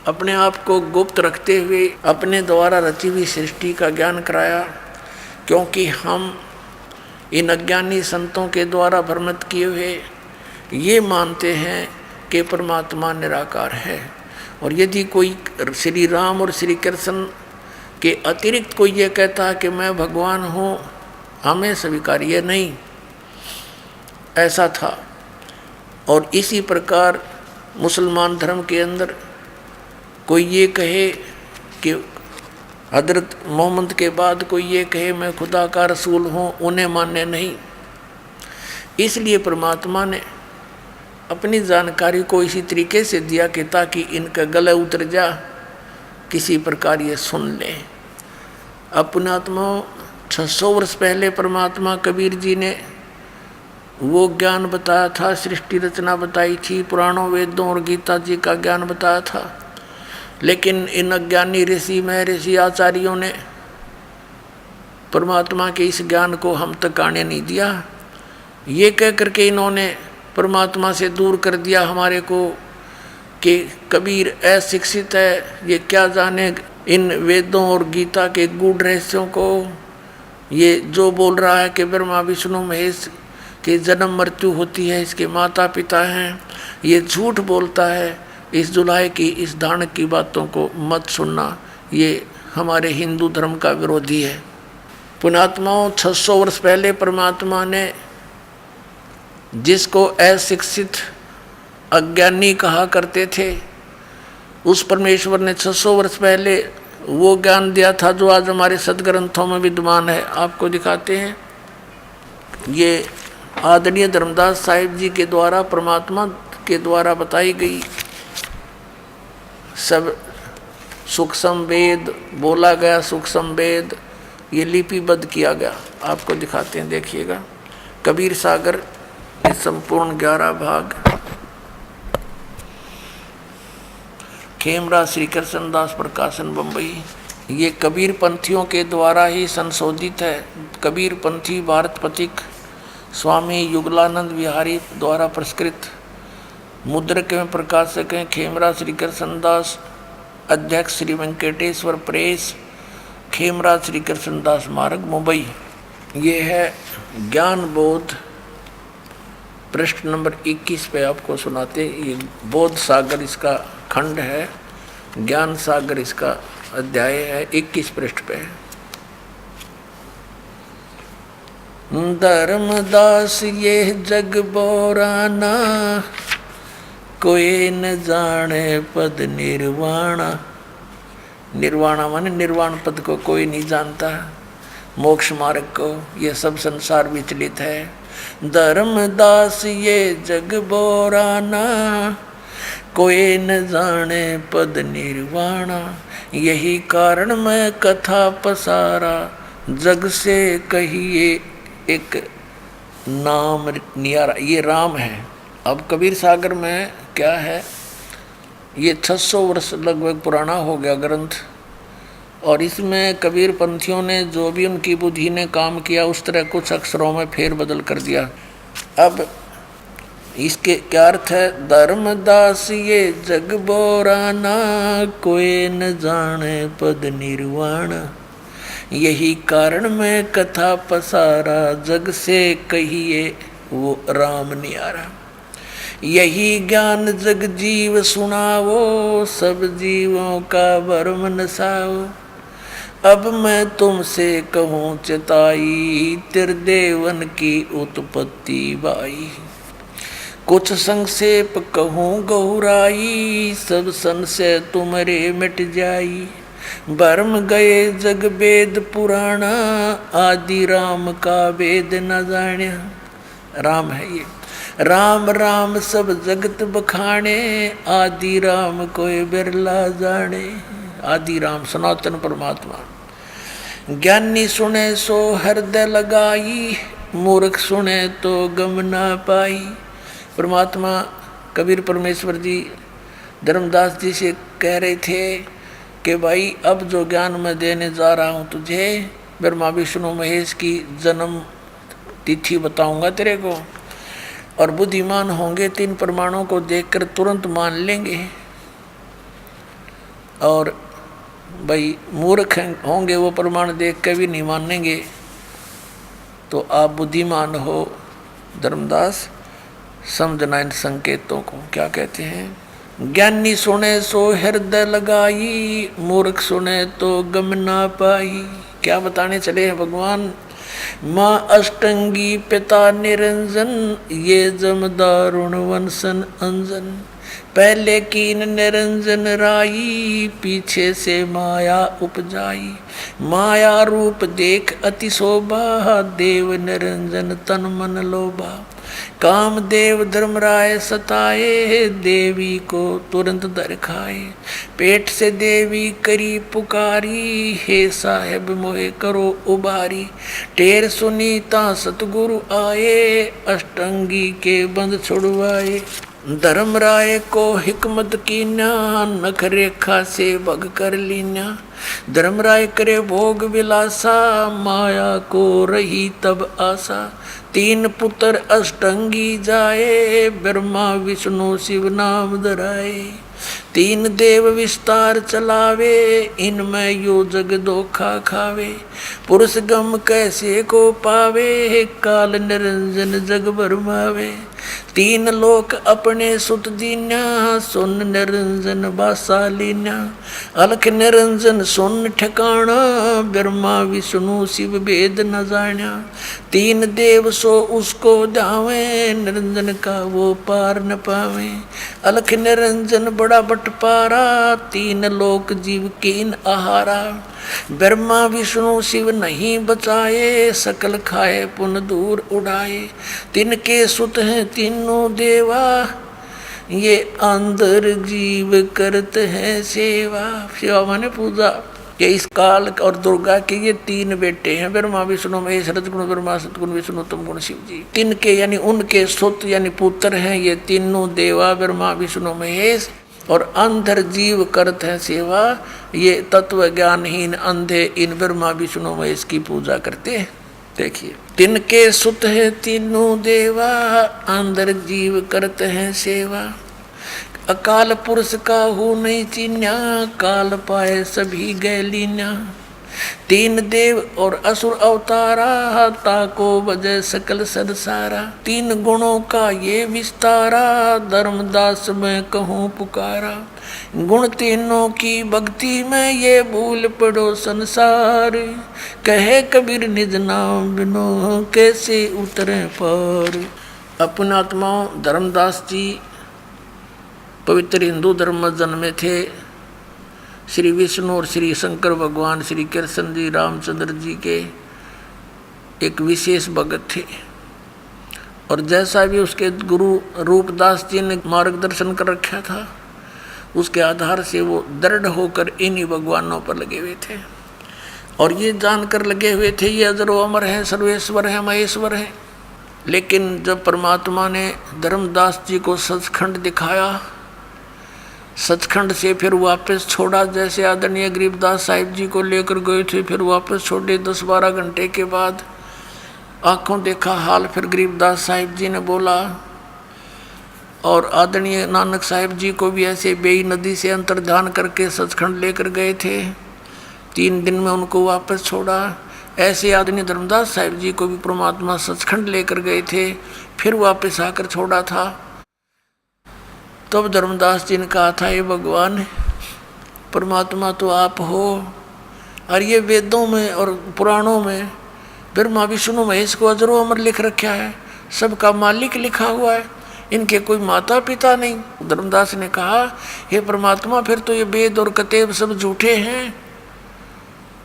अपने आप को गुप्त रखते हुए अपने द्वारा रची हुई सृष्टि का ज्ञान कराया, क्योंकि हम इन अज्ञानी संतों के द्वारा भ्रमित किए हुए ये मानते हैं कि परमात्मा निराकार है। और यदि कोई श्री राम और श्री कृष्ण के अतिरिक्त कोई ये कहता है कि मैं भगवान हूँ, हमें स्वीकार्य नहीं। ऐसा था। और इसी प्रकार मुसलमान धर्म के अंदर कोई ये कहे कि हजरत मोहम्मद के बाद कोई ये कहे मैं खुदा का रसूल हूँ, उन्हें मानने नहीं। इसलिए परमात्मा ने अपनी जानकारी को इसी तरीके से दिया कि ताकि इनका गला उतर जा, किसी प्रकार ये सुन ले। अपने आत्मा 600 वर्ष पहले परमात्मा कबीर जी ने वो ज्ञान बताया था, सृष्टि रचना बताई थी, पुराणों वेदों और गीता जी का ज्ञान बताया था। लेकिन इन अज्ञानी ऋषि महर्षि आचार्यों ने परमात्मा के इस ज्ञान को हम तक आने नहीं दिया। ये कह करके इन्होंने परमात्मा से दूर कर दिया हमारे को कि कबीर अशिक्षित है, ये क्या जाने इन वेदों और गीता के गूढ़ रहस्यों को। ये जो बोल रहा है कि ब्रह्मा विष्णु महेश के जन्म मृत्यु होती है, इसके माता पिता हैं, ये झूठ बोलता है। इस जुलाहे की, इस दानक की बातों को मत सुनना, ये हमारे हिंदू धर्म का विरोधी है। पुणात्माओं 600 वर्ष पहले परमात्मा ने जिसको अशिक्षित अज्ञानी कहा करते थे, उस परमेश्वर ने 600 वर्ष पहले वो ज्ञान दिया था जो आज हमारे सदग्रंथों में विद्यमान है। आपको दिखाते हैं। ये आदरणीय धर्मदास साहिब जी के द्वारा परमात्मा के द्वारा बताई गई सब सूक्ष्म वेद बोला गया, सूक्ष्म वेद ये लिपिबद्ध किया गया। आपको दिखाते हैं, देखिएगा। कबीर सागर ये संपूर्ण 11 भाग, खेमरा श्री कृष्ण दास प्रकाशन बम्बई, ये कबीर पंथियों के द्वारा ही संशोधित है। कबीर पंथी भारत पथिक स्वामी युगलानंद विहारी द्वारा पुरस्कृत। मुद्रक में प्रकाशक हैं खेमराज श्री कृष्णदास, अध्यक्ष श्री वेंकटेश्वर प्रेस, खेमराज श्री कृष्णदास मार्ग, मुंबई। ये है ज्ञान बोध, पृष्ठ नंबर 21 पे आपको सुनाते। ये बोध सागर इसका खंड है, ज्ञान सागर इसका अध्याय है, 21 पृष्ठ पे। धर्मदास ये जग बोराना, कोई न जाने पद निर्वाणा। निर्वाणा माने निर्वाण पद को कोई नहीं जानता, मोक्ष मार्ग को। यह सब संसार विचलित है। धर्मदास ये जग बोराना, कोई न जाने पद निर्वाणा। यही कारण मैं कथा पसारा, जग से कहिए एक नाम नियारा। ये राम है। अब कबीर सागर में क्या है, ये 600 वर्ष लगभग पुराना हो गया ग्रंथ, और इसमें कबीर पंथियों ने जो भी उनकी बुद्धि ने काम किया उस तरह कुछ अक्षरों में फेर बदल कर दिया। अब इसके क्या अर्थ है? धर्मदास ये जग बोराना, कोई न जाने पद निर्वाण। यही कारण मैं कथा पसारा, जग से कहिए वो राम नियारा। यही ज्ञान जग जीव सुनावो, सब जीवों का भरम नसाओ। अब मैं तुमसे कहूँ चिताई, त्रिदेवन की उत्पत्ति बाई। कुछ संक्षेप कहूँ गौराई, सब संशय तुम्हारे मिट जाई। भरम गए जग वेद पुराना, आदि राम का वेद न जान्या। राम है ये। राम राम सब जगत बखाने, आदि राम कोई बिरला जाने। आदि राम सनातन परमात्मा। ज्ञानी सुने सो हृदय लगाई, मूर्ख सुने तो गम ना पाई। परमात्मा कबीर परमेश्वर जी धर्मदास जी से कह रहे थे कि भाई अब जो ज्ञान मैं देने जा रहा हूँ तुझे, ब्रह्मा विष्णु महेश की जन्म तिथि बताऊंगा तेरे को, और बुद्धिमान होंगे तीन प्रमाणों को देखकर तुरंत मान लेंगे, और भाई मूर्ख होंगे वो प्रमाण देख के भी नहीं मानेंगे। तो आप बुद्धिमान हो धर्मदास, समझना इन संकेतों को। क्या कहते हैं? ज्ञानी सुने सो हृदय लगाई, मूर्ख सुने तो गम ना पाई। क्या बताने चले हैं भगवान? माँ अष्टंगी पिता निरंजन, ये जमदारुण वंशन अंजन। पहले कीन निरंजन राई, पीछे से माया उपजाई। माया रूप देख अति शोभा, देव निरंजन तन मन लोभा। कामदेव धर्मराय सताए, देवी को तुरंत दर खाए। पेट से देवी करी पुकारी, हे साहेब मोहे करो उबारी। टेर सुनीता सतगुरु आए, अष्टंगी के बंद छुड़वाए। धर्मराय को हिकमत कीन्या, नख रेखा से भग कर लीन्या। धर्मराय करे भोग विलासा, माया को रही तब आशा। तीन पुत्र अष्टंगी जाए, ब्रह्मा विष्णु शिव नाम धराए। तीन देव विस्तार चलावे, इनमें यो जग धोखा खावे। पुरुष गम कैसे को पावे, काल निरंजन जग भरमावे। तीन लोक अपने सुत दीन्या, सुन निरंजन बासा लीन्या। अलख निरंजन सुन ठिकाना, ब्रह्मा विष्णु शिव भेद न जान्या। तीन देव सो उसको ध्यावे, निरंजन का वो पार न पावे। अलख निरंजन बड़ा बटपारा, तीन लोक जीव कीन आहारा। ब्रह्मा विष्णु शिव नहीं बचाए, सकल खाए पुन दूर उड़ाए। तिनके सुत हैं तीनों देवा, ये अंदर जीव करते हैं सेवा। सेवा माने पूजा। ये इस काल और दुर्गा के ये तीन बेटे हैं, ब्रह्मा विष्णु महेश। रजगुण ब्रह्मा, सतगुण विष्णु, तमगुण शिव जी। तिनके यानी उनके सुत यानी पुत्र हैं ये तीनों देवा, ब्रह्मा विष्णु महेश। और अंधर जीव करते हैं सेवा, ये तत्व ज्ञानहीन अंधे इन ब्रह्मा विष्णु महेश की पूजा करते हैं। देखिए, तिनके सुत है तीनों देवा, अंधर जीव करते हैं सेवा। अकाल पुरुष का हो नहीं चिन्या, काल पाए सभी गए लीन्या। तीन देव और असुर अवतारा, ताको वजह सकल संसारा। तीन गुणों का ये विस्तारा, धर्मदास मैं कहूँ पुकारा। गुण तीनों की भक्ति में ये भूल पड़ो संसार। कहे कबीर निज नाम बिनो कैसे उतरे पार। अपने आत्माओं, धर्मदास जी पवित्र हिंदू धर्म में जन्मे थे। श्री विष्णु और श्री शंकर भगवान, श्री कृष्ण जी, रामचंद्र जी के एक विशेष भगत थे। और जैसा भी उसके गुरु रूपदास जी ने मार्गदर्शन कर रखा था, उसके आधार से वो दृढ़ होकर इन्हीं भगवानों पर लगे हुए थे। और ये जानकर लगे हुए थे ये अजरो अमर है, सर्वेश्वर है, महेश्वर है। लेकिन जब परमात्मा ने धर्मदास जी को सचखंड दिखाया, सचखंड से फिर वापस छोड़ा, जैसे आदरणीय गरीबदास साहिब जी को लेकर गए थे, फिर वापस छोड़े 10-12 घंटे के बाद आंखों देखा हाल। फिर गरीबदास साहिब जी ने बोला, और आदरणीय नानक साहिब जी को भी ऐसे बेई नदी से अंतर्ध्यान करके सचखंड लेकर गए थे। 3 दिन में उनको वापस छोड़ा। ऐसे आदरणीय धर्मदास साहिब जी को भी परमात्मा सचखंड लेकर गए थे, फिर वापस आकर छोड़ा था। तब धर्मदास जी ने कहा था, ये भगवान परमात्मा तो आप हो, और ये वेदों में और पुराणों में ब्रह्मा विष्णु महेश को अजरो अमर लिख रखा है, सबका मालिक लिखा हुआ है, इनके कोई माता पिता नहीं। धर्मदास ने कहा, हे परमात्मा फिर तो ये वेद और कतेब सब झूठे हैं,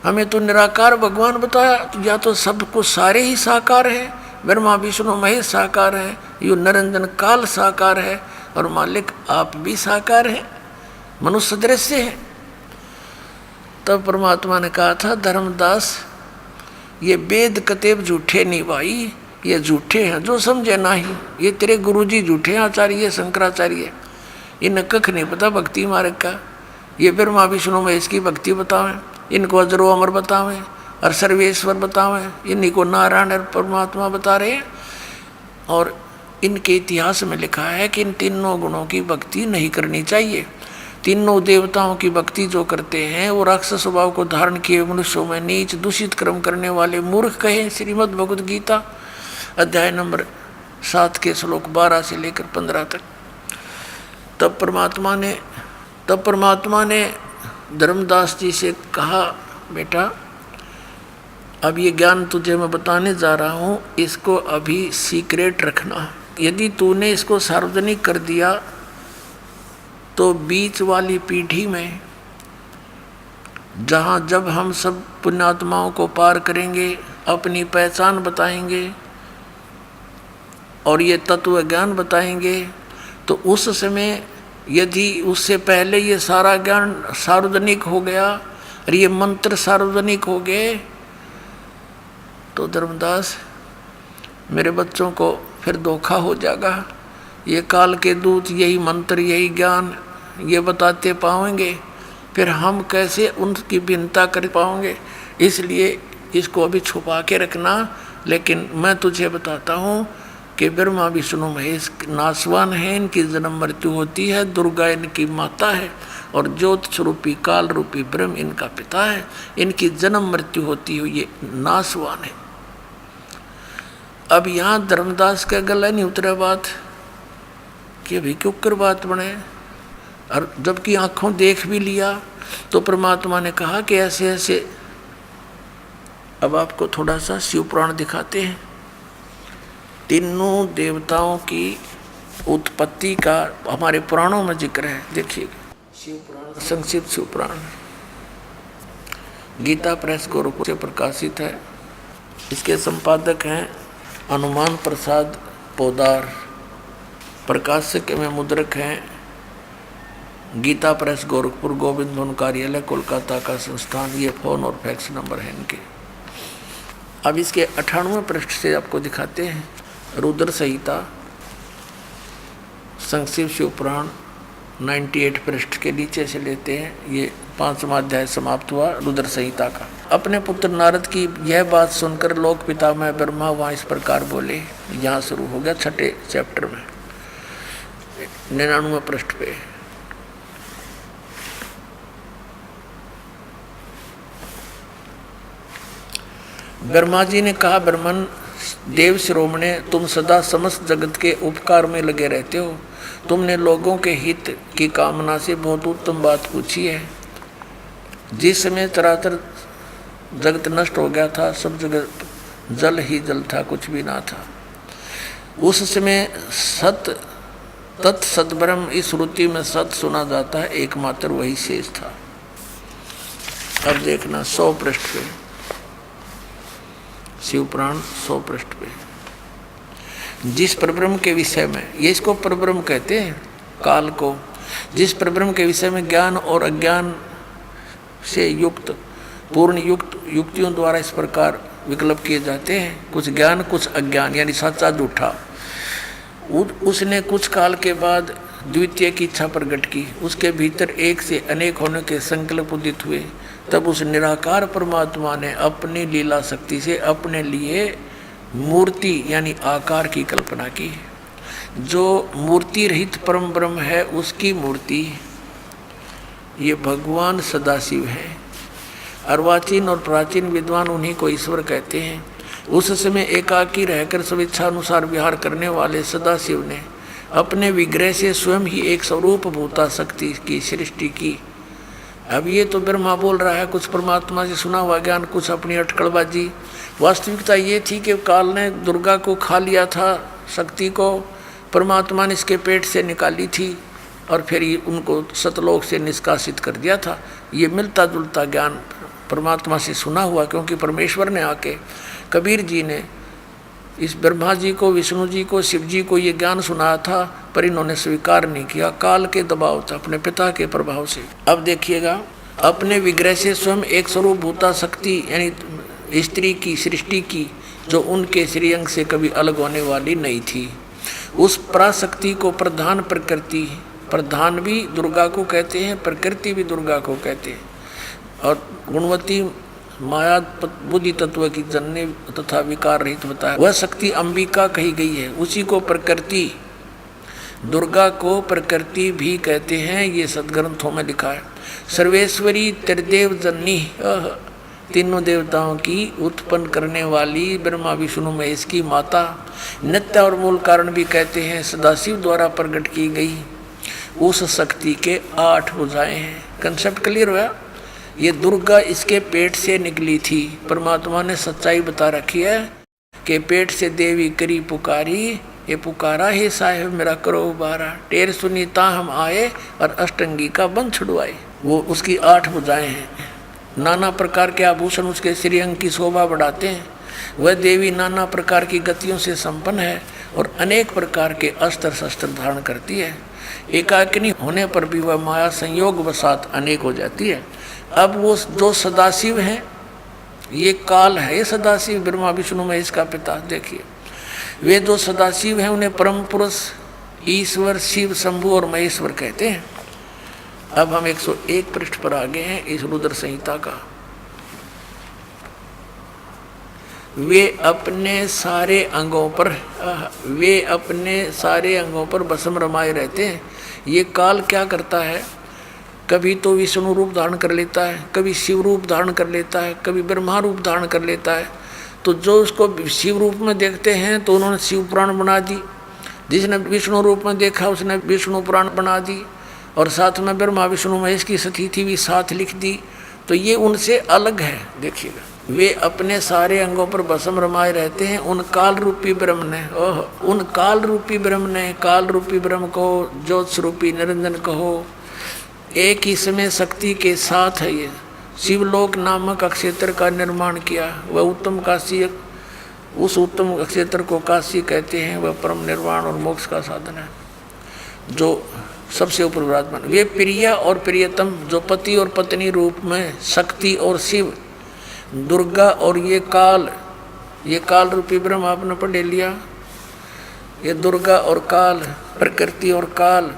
हमें तो निराकार भगवान बताया। या तो सब कुछ सारे ही साकार हैं, ब्रह्मा विष्णु महेश साकार है, यो निरंजन काल साकार है, और मालिक आप भी साकार हैं, मनुष्य दृश्य है। तब परमात्मा ने कहा था, धर्मदास ये वेद कतेब झूठे नहीं भाई, ये झूठे हैं जो समझे नहीं। ये तेरे गुरुजी झूठे हैं, आचार्य शंकराचार्य, इन्हें कख नहीं पता भक्ति मार्ग का। ये ब्रह्मा विष्णु महेश की भक्ति बतावें, इनको अजरो अमर बतावें और सर्वेश्वर बतावें, इन्हीं को नारायण और परमात्मा बता रहे हैं। और इनके इतिहास में लिखा है कि इन तीनों गुणों की भक्ति नहीं करनी चाहिए। तीनों देवताओं की भक्ति जो करते हैं वो राक्षस स्वभाव को धारण किए मनुष्यों में नीच दूषित कर्म करने वाले मूर्ख कहे। श्रीमद् भगवद गीता अध्याय नंबर 7 के श्लोक 12 से लेकर 15 तक। तब परमात्मा ने धर्मदास जी से कहा, बेटा अब ये ज्ञान तुझे मैं बताने जा रहा हूँ, इसको अभी सीक्रेट रखना। यदि तूने इसको सार्वजनिक कर दिया तो बीच वाली पीढ़ी में, जहाँ जब हम सब पुण्यात्माओं को पार करेंगे, अपनी पहचान बताएंगे और ये तत्व ज्ञान बताएंगे, तो उस समय यदि उससे पहले ये सारा ज्ञान सार्वजनिक हो गया और ये मंत्र सार्वजनिक हो गए, तो धर्मदास मेरे बच्चों को फिर धोखा हो जाएगा। ये काल के दूत यही मंत्र यही ज्ञान ये बताते पाएंगे, फिर हम कैसे उनकी भिन्नता कर पाएंगे। इसलिए इसको अभी छुपा के रखना। लेकिन मैं तुझे बताता हूँ कि ब्रह्मा विष्णु महेश नासवान है, इनकी जन्म मृत्यु होती है, दुर्गा इनकी माता है और ज्योत स्वरूपी काल रूपी ब्रह्म इनका पिता है। इनकी जन्म मृत्यु होती हुई ये नासवान है। अब यहाँ धर्मदास का गला नहीं उतरा बात कि अभी क्यों कर बात बने, और जबकि आँखों देख भी लिया तो परमात्मा ने कहा कि ऐसे ऐसे। अब आपको थोड़ा सा शिव पुराण दिखाते हैं। तीनों देवताओं की उत्पत्ति का हमारे पुराणों में जिक्र है। देखिए शिव पुराण, संक्षिप्त शिव पुराण गीता प्रेस गोरखपुर से प्रकाशित है। इसके संपादक हैं हनुमान प्रसाद पोदार, प्रकाशक में मुद्रक हैं गीता प्रेस गोरखपुर, गोविंद भवन कार्यालय कोलकाता का संस्थान। ये फ़ोन और फैक्स नंबर है इनके। अब इसके 98वें पृष्ठ से आपको दिखाते हैं। रुद्र संहिता, संक्षिप्त शिव पुराण 98 पृष्ठ के नीचे से लेते हैं। ये 5वां अध्याय समाप्त हुआ रुद्र संहिता का। अपने पुत्र नारद की यह बात सुनकर लोक पितामह ब्रह्मा वहाँ इस प्रकार बोले। यहाँ शुरू हो गया 6ठे चैप्टर में 99वें पृष्ठ पे। ब्रह्मा जी ने कहा, ब्रह्मन देव शिरोमणे, तुम सदा समस्त जगत के उपकार में लगे रहते हो। तुमने लोगों के हित की कामना से बहुत उत्तम बात पूछी है। जिस समय चराचर जगत नष्ट हो गया था, सब जगह जल ही जल था, कुछ भी ना था, उस समय सत तत्सत ब्रह्म इस श्रुति में सत सुना जाता है, एकमात्र वही शेष था। अब देखना 100 पृष्ठ पे, शिवपुराण 100 पृष्ठ पे, जिस परब्रह्म के विषय में, ये इसको परब्रह्म कहते हैं काल को, जिस परब्रह्म के विषय में ज्ञान और अज्ञान से युक्त पूर्ण युक्त युक्तियों द्वारा इस प्रकार विकल्प किए जाते हैं, कुछ ज्ञान कुछ अज्ञान, यानी सच्चा झूठा। उसने कुछ काल के बाद द्वितीय की इच्छा प्रकट की, उसके भीतर एक से अनेक होने के संकल्प उदित हुए। तब उस निराकार परमात्मा ने अपनी लीला शक्ति से अपने लिए मूर्ति यानी आकार की कल्पना की। जो मूर्ति रहित परम ब्रह्म है उसकी मूर्ति ये भगवान सदाशिव है। अर्वाचीन और प्राचीन विद्वान उन्हीं को ईश्वर कहते हैं। उस समय एकाकी रहकर स्वेच्छानुसार विहार करने वाले सदाशिव ने अपने विग्रह से स्वयं ही एक स्वरूप भूता शक्ति की सृष्टि की। अब ये तो ब्रह्मा बोल रहा है, कुछ परमात्मा से सुना हुआ ज्ञान, कुछ अपनी अटकलबाजी। वास्तविकता ये थी कि काल ने दुर्गा को खा लिया था, शक्ति को परमात्मा ने इसके पेट से निकाली थी और फिर उनको सतलोक से निष्कासित कर दिया था। ये मिलता जुलता ज्ञान परमात्मा से सुना हुआ, क्योंकि परमेश्वर ने आके कबीर जी ने इस ब्रह्मा जी को, विष्णु जी को, शिव जी को ये ज्ञान सुनाया था, पर इन्होंने स्वीकार नहीं किया, काल के दबाव था, अपने पिता के प्रभाव से। अब देखिएगा, अपने विग्रह से स्वयं एक स्वरूप भूता शक्ति यानी स्त्री की सृष्टि की, जो उनके श्रीअंग से कभी अलग होने वाली नहीं थी। उस पराशक्ति को प्रधान प्रकृति, प्रधान भी दुर्गा को कहते हैं, प्रकृति भी दुर्गा को कहते हैं, और गुणवती माया बुद्धि तत्व की जनने तथा विकार रहित बताया, वह शक्ति अंबिका कही गई है। उसी को प्रकृति, दुर्गा को प्रकृति भी कहते हैं, ये सदग्रंथों में लिखा है। सर्वेश्वरी त्रिदेव जननी, तीनों देवताओं की उत्पन्न करने वाली ब्रह्मा विष्णु महेश की माता, नित्य और मूल कारण भी कहते हैं, सदाशिव द्वारा प्रकट की गई उस शक्ति के 8 भुजाएं हैं। कंसेप्ट क्लियर हुआ? ये दुर्गा इसके पेट से निकली थी। परमात्मा ने सच्चाई बता रखी है कि पेट से देवी करी पुकारी, ये पुकारा हे साहेब मेरा करो उबारा, टेर सुनीता हम आए और अष्टंगी का बंध छुड़वाए। वो उसकी 8 भुजाएं हैं। नाना प्रकार के आभूषण उसके श्रीअंग की शोभा बढ़ाते हैं। वह देवी नाना प्रकार की गतियों से संपन्न है और अनेक प्रकार के अस्त्र शस्त्र धारण करती है। एकाकिनी होने पर भी वह माया संयोग वसात अनेक हो जाती है। अब वो जो सदाशिव हैं, ये काल है, ये सदाशिव ब्रह्मा विष्णु महेश का पिता। देखिए, वे जो सदाशिव हैं उन्हें परम पुरुष ईश्वर शिव शंभु और महेश्वर कहते हैं। अब हम 101 पृष्ठ पर आ गए हैं इस रुद्र संहिता का। वे अपने सारे अंगों पर भस्म रमाए रहते हैं। ये काल क्या करता है, कभी तो विष्णु रूप धारण कर लेता है, कभी शिव रूप धारण कर लेता है, कभी ब्रह्मा रूप धारण कर लेता है। तो जो उसको शिव रूप में देखते हैं तो उन्होंने शिव पुराण बना दी, जिसने विष्णु रूप में देखा उसने विष्णु पुराण बना दी, और साथ में ब्रह्मा विष्णु महेश की स्थिति भी साथ लिख दी। तो ये उनसे अलग है। देखिएगा, वे अपने सारे अंगों पर भस्म रमाए रहते हैं। उन काल रूपी ब्रह्म ने, उन काल रूपी ब्रह्म ने, काल रूपी ब्रह्म को ज्योत स्वरूपी निरंजन कहो, एक ही समय शक्ति के साथ है ये शिवलोक नामक क्षेत्र का निर्माण किया। वह उत्तम काशी, उस उत्तम क्षेत्र को काशी कहते हैं। वह परम निर्वाण और मोक्ष का साधन है, जो सबसे ऊपर विराजमान। वे प्रिय और प्रियतम, जो पति और पत्नी रूप में शक्ति और शिव, दुर्गा और ये काल रूपी ब्रह्म आपने पढ़ लिया। ये दुर्गा और काल, प्रकृति और काल,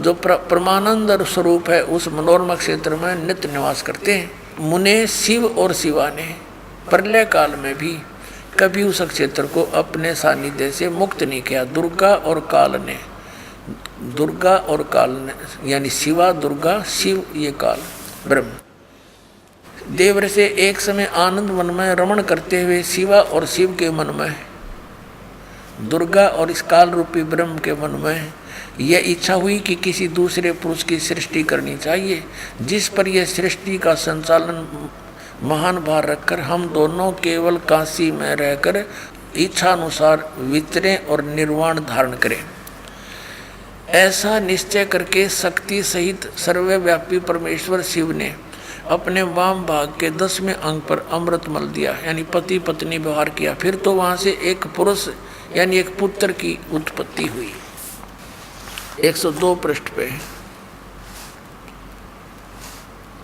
जो परमानंद स्वरूप है उस मनोरमा क्षेत्र में नित्य निवास करते हैं। मुने शिव और शिवा ने प्रलय काल में भी कभी उस क्षेत्र को अपने सानिध्य से मुक्त नहीं किया। दुर्गा और काल ने यानी शिवा दुर्गा शिव ये काल ब्रह्म देवर से एक समय आनंद मन में रमण करते हुए शिवा और शिव के मन में दुर्गा और इस काल रूपी ब्रह्म के मन में यह इच्छा हुई कि किसी दूसरे पुरुष की सृष्टि करनी चाहिए, जिस पर यह सृष्टि का संचालन महान भार रखकर हम दोनों केवल काशी में रहकर इच्छा अनुसार विचरें और निर्वाण धारण करें। ऐसा निश्चय करके शक्ति सहित सर्वव्यापी परमेश्वर शिव ने अपने वाम भाग के 10वें अंग पर अमृत मल दिया, यानी पति पत्नी व्यवहार किया। फिर तो वहां से एक पुरुष यानी एक पुत्र की उत्पत्ति हुई। 102 पृष्ठ पे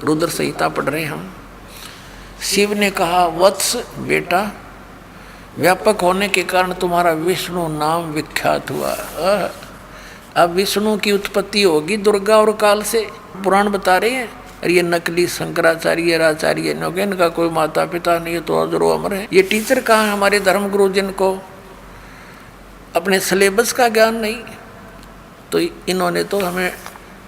रुद्र संहिता पढ़ रहे हम। शिव ने कहा, वत्स बेटा, व्यापक होने के कारण तुम्हारा विष्णु नाम विख्यात हुआ। अब विष्णु की उत्पत्ति होगी दुर्गा और काल से, पुराण बता रहे हैं। और ये नकली शंकराचार्य आचार्य ने, इनका कोई माता पिता नहीं है तो अजरो अमर है। ये टीचर कहाँ, हमारे धर्म गुरु जिनको अपने सिलेबस का ज्ञान नहीं, तो इन्होंने तो हमें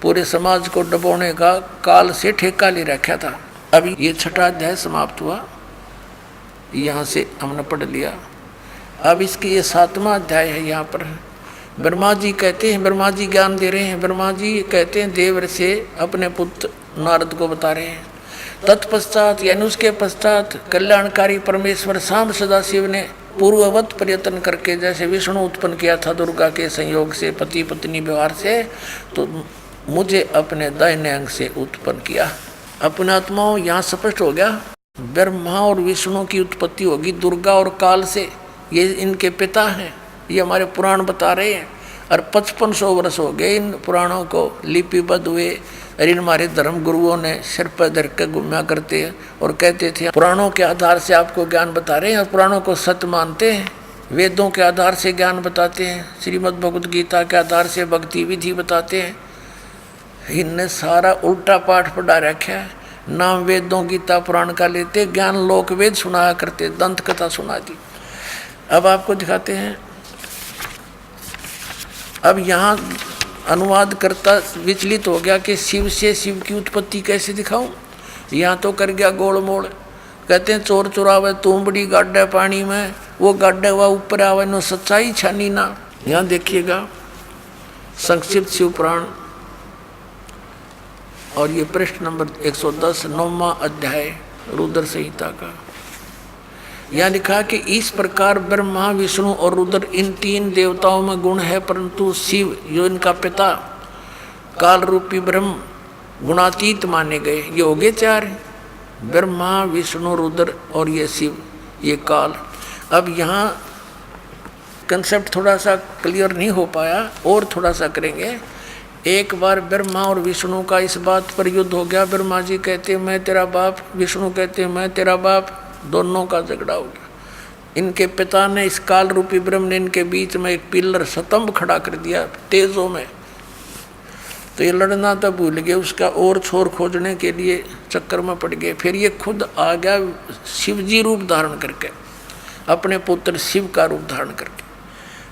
पूरे समाज को डबोने का काल से ठेका ले रखा था। अभी ये 6वां अध्याय समाप्त हुआ, यहाँ से हमने पढ़ लिया। अब इसकी ये 7वां अध्याय है। यहाँ पर ब्रह्मा जी कहते हैं, ब्रह्मा जी ज्ञान दे रहे हैं। ब्रह्मा जी कहते हैं देवर से अपने पुत्र नारद को बता रहे हैं। तत्पश्चात यानी उसके पश्चात कल्याणकारी परमेश्वर सांब सदाशिव ने पूर्ववत प्रयत्न करके, जैसे विष्णु उत्पन्न किया था दुर्गा के संयोग से पति पत्नी व्यवहार से, तो मुझे अपने दाहिने अंग से उत्पन्न किया। अपने आत्माओं यहाँ स्पष्ट हो गया, ब्रह्मा और विष्णु की उत्पत्ति होगी दुर्गा और काल से। ये इनके पिता हैं, ये हमारे पुराण बता रहे हैं। और 5500 वर्ष हो गए इन पुराणों को लिपिबद्ध हुए। और इन हमारे धर्म गुरुओं ने सिर पर धर कर घूमा करते हैं और कहते थे पुराणों के आधार से आपको ज्ञान बता रहे हैं, और पुराणों को सत्य मानते हैं। वेदों के आधार से ज्ञान बताते हैं, श्रीमद् भगवद गीता के आधार से भक्ति विधि बताते हैं। इनने सारा उल्टा पाठ पढ़ा रखा है। नाम वेदों गीता पुराण का लेते, ज्ञान लोक वेद सुनाया करते, दंत कथा सुना दी। अब आपको दिखाते हैं। अब यहाँ अनुवाद करता विचलित हो गया कि शिव से शिव की उत्पत्ति कैसे दिखाऊं। यहाँ तो कर गया गोल मोड़। कहते हैं चोर चुरावे तुमबड़ी गाड्डे पानी में, वो गाड्डे हुआ ऊपर आवे नो सच्चाई छानी ना। यहाँ देखिएगा संक्षिप्त शिव पुराण और ये पृष्ठ नंबर 110 9वां अध्याय रुद्र संहिता का। यहाँ लिखा कि इस प्रकार ब्रह्मा विष्णु और रुद्र इन 3 देवताओं में गुण है, परंतु शिव जो इनका पिता काल रूपी ब्रह्म गुणातीत माने गए। ये हो गए 4, ब्रह्मा विष्णु रुद्र और ये शिव ये काल। अब यहाँ कंसेप्ट थोड़ा सा क्लियर नहीं हो पाया, और थोड़ा सा करेंगे। एक बार ब्रह्मा और विष्णु का इस बात पर युद्ध हो गया। ब्रह्मा जी कहते मैं तेरा बाप, विष्णु कहते मैं तेरा बाप, दोनों का झगड़ा हो गया। इनके पिता ने, इस काल रूपी ब्रह्म ने इनके बीच में एक पिलर स्तंभ खड़ा कर दिया तेजों में। तो ये लड़ना तो भूल गए, उसका और छोर खोजने के लिए चक्कर में पड़ गए। फिर ये खुद आ गया शिवजी रूप धारण करके, अपने पुत्र शिव का रूप धारण करके।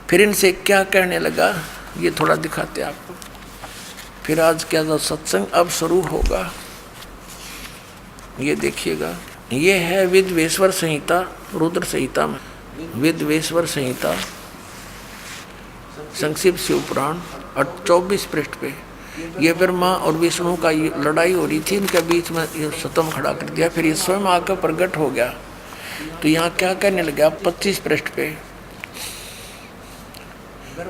फिर इनसे क्या कहने लगा ये थोड़ा दिखाते आपको। फिर आज क्या जो सत्संग अब शुरू होगा ये देखिएगा। ये है विद्वेश्वर संहिता, रुद्र संहिता में विद्वेश्वर संहिता संक्षिप्त शिव पुराण और 24 पृष्ठ पे ये ब्रह्मा और विष्णु का ये लड़ाई हो रही थी, इनके बीच में ये स्तंभ खड़ा कर दिया। फिर ये स्वयं आकर प्रकट हो गया। तो यहाँ क्या कहने लगा 25 पृष्ठ पे,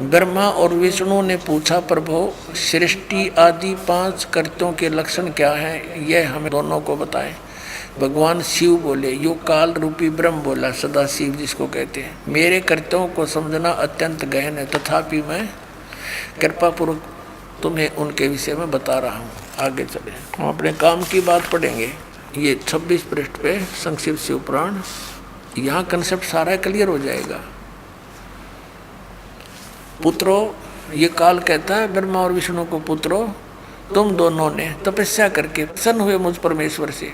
ब्रह्मा और विष्णु ने पूछा प्रभु सृष्टि आदि 5 कर्तों के लक्षण क्या हैं, यह हमें दोनों को बताएं। भगवान शिव बोले, यो काल रूपी ब्रह्म बोला, सदा शिव जिसको कहते हैं, मेरे कर्तव्यों को समझना अत्यंत गहन है, तथापि मैं कृपापूर्वक तुम्हें उनके विषय में बता रहा हूँ। आगे चले, हम अपने काम की बात पढ़ेंगे। ये 26 पृष्ठ पे संक्षिप्त शिव पुराण, यहाँ कंसेप्ट सारा क्लियर हो जाएगा। पुत्रों ये काल कहता है ब्रह्मा और विष्णु को पुत्रों, तुम दोनों ने तपस्या करके प्रसन्न हुए मुझ परमेश्वर से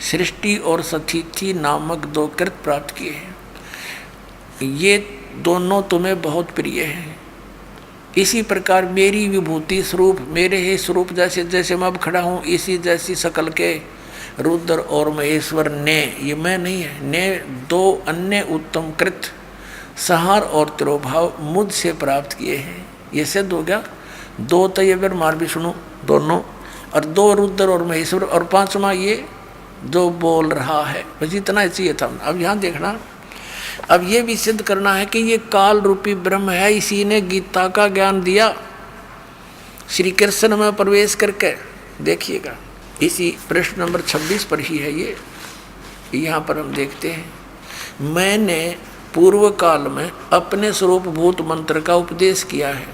सृष्टि और सतिथि नामक 2 कृत प्राप्त किए हैं। ये दोनों तुम्हें बहुत प्रिय हैं। इसी प्रकार मेरी विभूति स्वरूप, मेरे ही स्वरूप जैसे जैसे मैं अब खड़ा हूँ, इसी जैसी शकल के रुद्र और महेश्वर ने, ये मैं नहीं है, ने 2 अन्य उत्तम कृत संहार और तिरोभाव मुझसे प्राप्त किए हैं। ये सिद्ध हो गया 2 तो ये ब्रह्मा विष्णु दोनों, और 2 रुद्र और महेश्वर, और 5वां ये जो बोल रहा है। बस इतना चाहिए था। अब यहाँ देखना, अब ये भी सिद्ध करना है कि ये काल रूपी ब्रह्म है, इसी ने गीता का ज्ञान दिया श्री कृष्ण में प्रवेश करके। देखिएगा इसी प्रश्न नंबर 26 पर ही है ये। यहाँ पर हम देखते हैं, मैंने पूर्व काल में अपने स्वरूप भूत मंत्र का उपदेश किया है,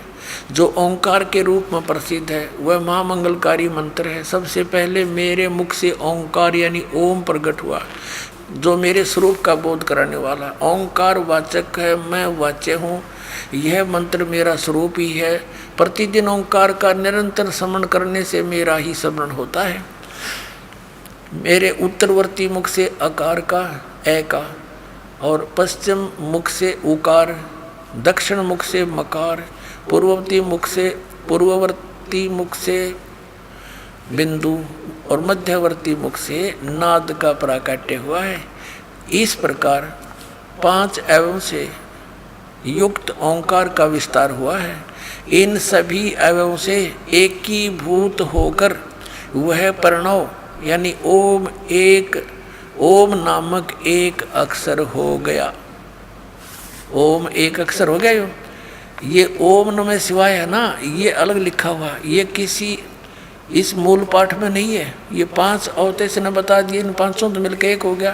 जो ओंकार के रूप में प्रसिद्ध है। वह महामंगलकारी मंत्र है। सबसे पहले मेरे मुख से ओंकार यानी ओम प्रकट हुआ, जो मेरे स्वरूप का बोध कराने वाला। ओंकार वाचक है, मैं वाच्य हूँ। यह मंत्र मेरा स्वरूप ही है। प्रतिदिन ओंकार का निरंतर स्मरण करने से मेरा ही स्मरण होता है। मेरे उत्तरवर्ती मुख से अकार का, ए का, और पश्चिम मुख से उकार, दक्षिण मुख से मकार, पूर्ववर्ती मुख से बिंदु और मध्यवर्ती मुख से नाद का प्राकट्य हुआ है। इस प्रकार 5 अवयव से युक्त ओंकार का विस्तार हुआ है। इन सभी अवयव से एकीभूत होकर वह प्रणव यानी ओम नामक एक अक्षर हो गया। ओम एक अक्षर हो गया। ये ओम नमः शिवाय है ना, ये अलग लिखा हुआ, ये किसी इस मूल पाठ में नहीं है। ये 5 अवते से ने बता दिए, इन 500 तो मिलकर एक हो गया।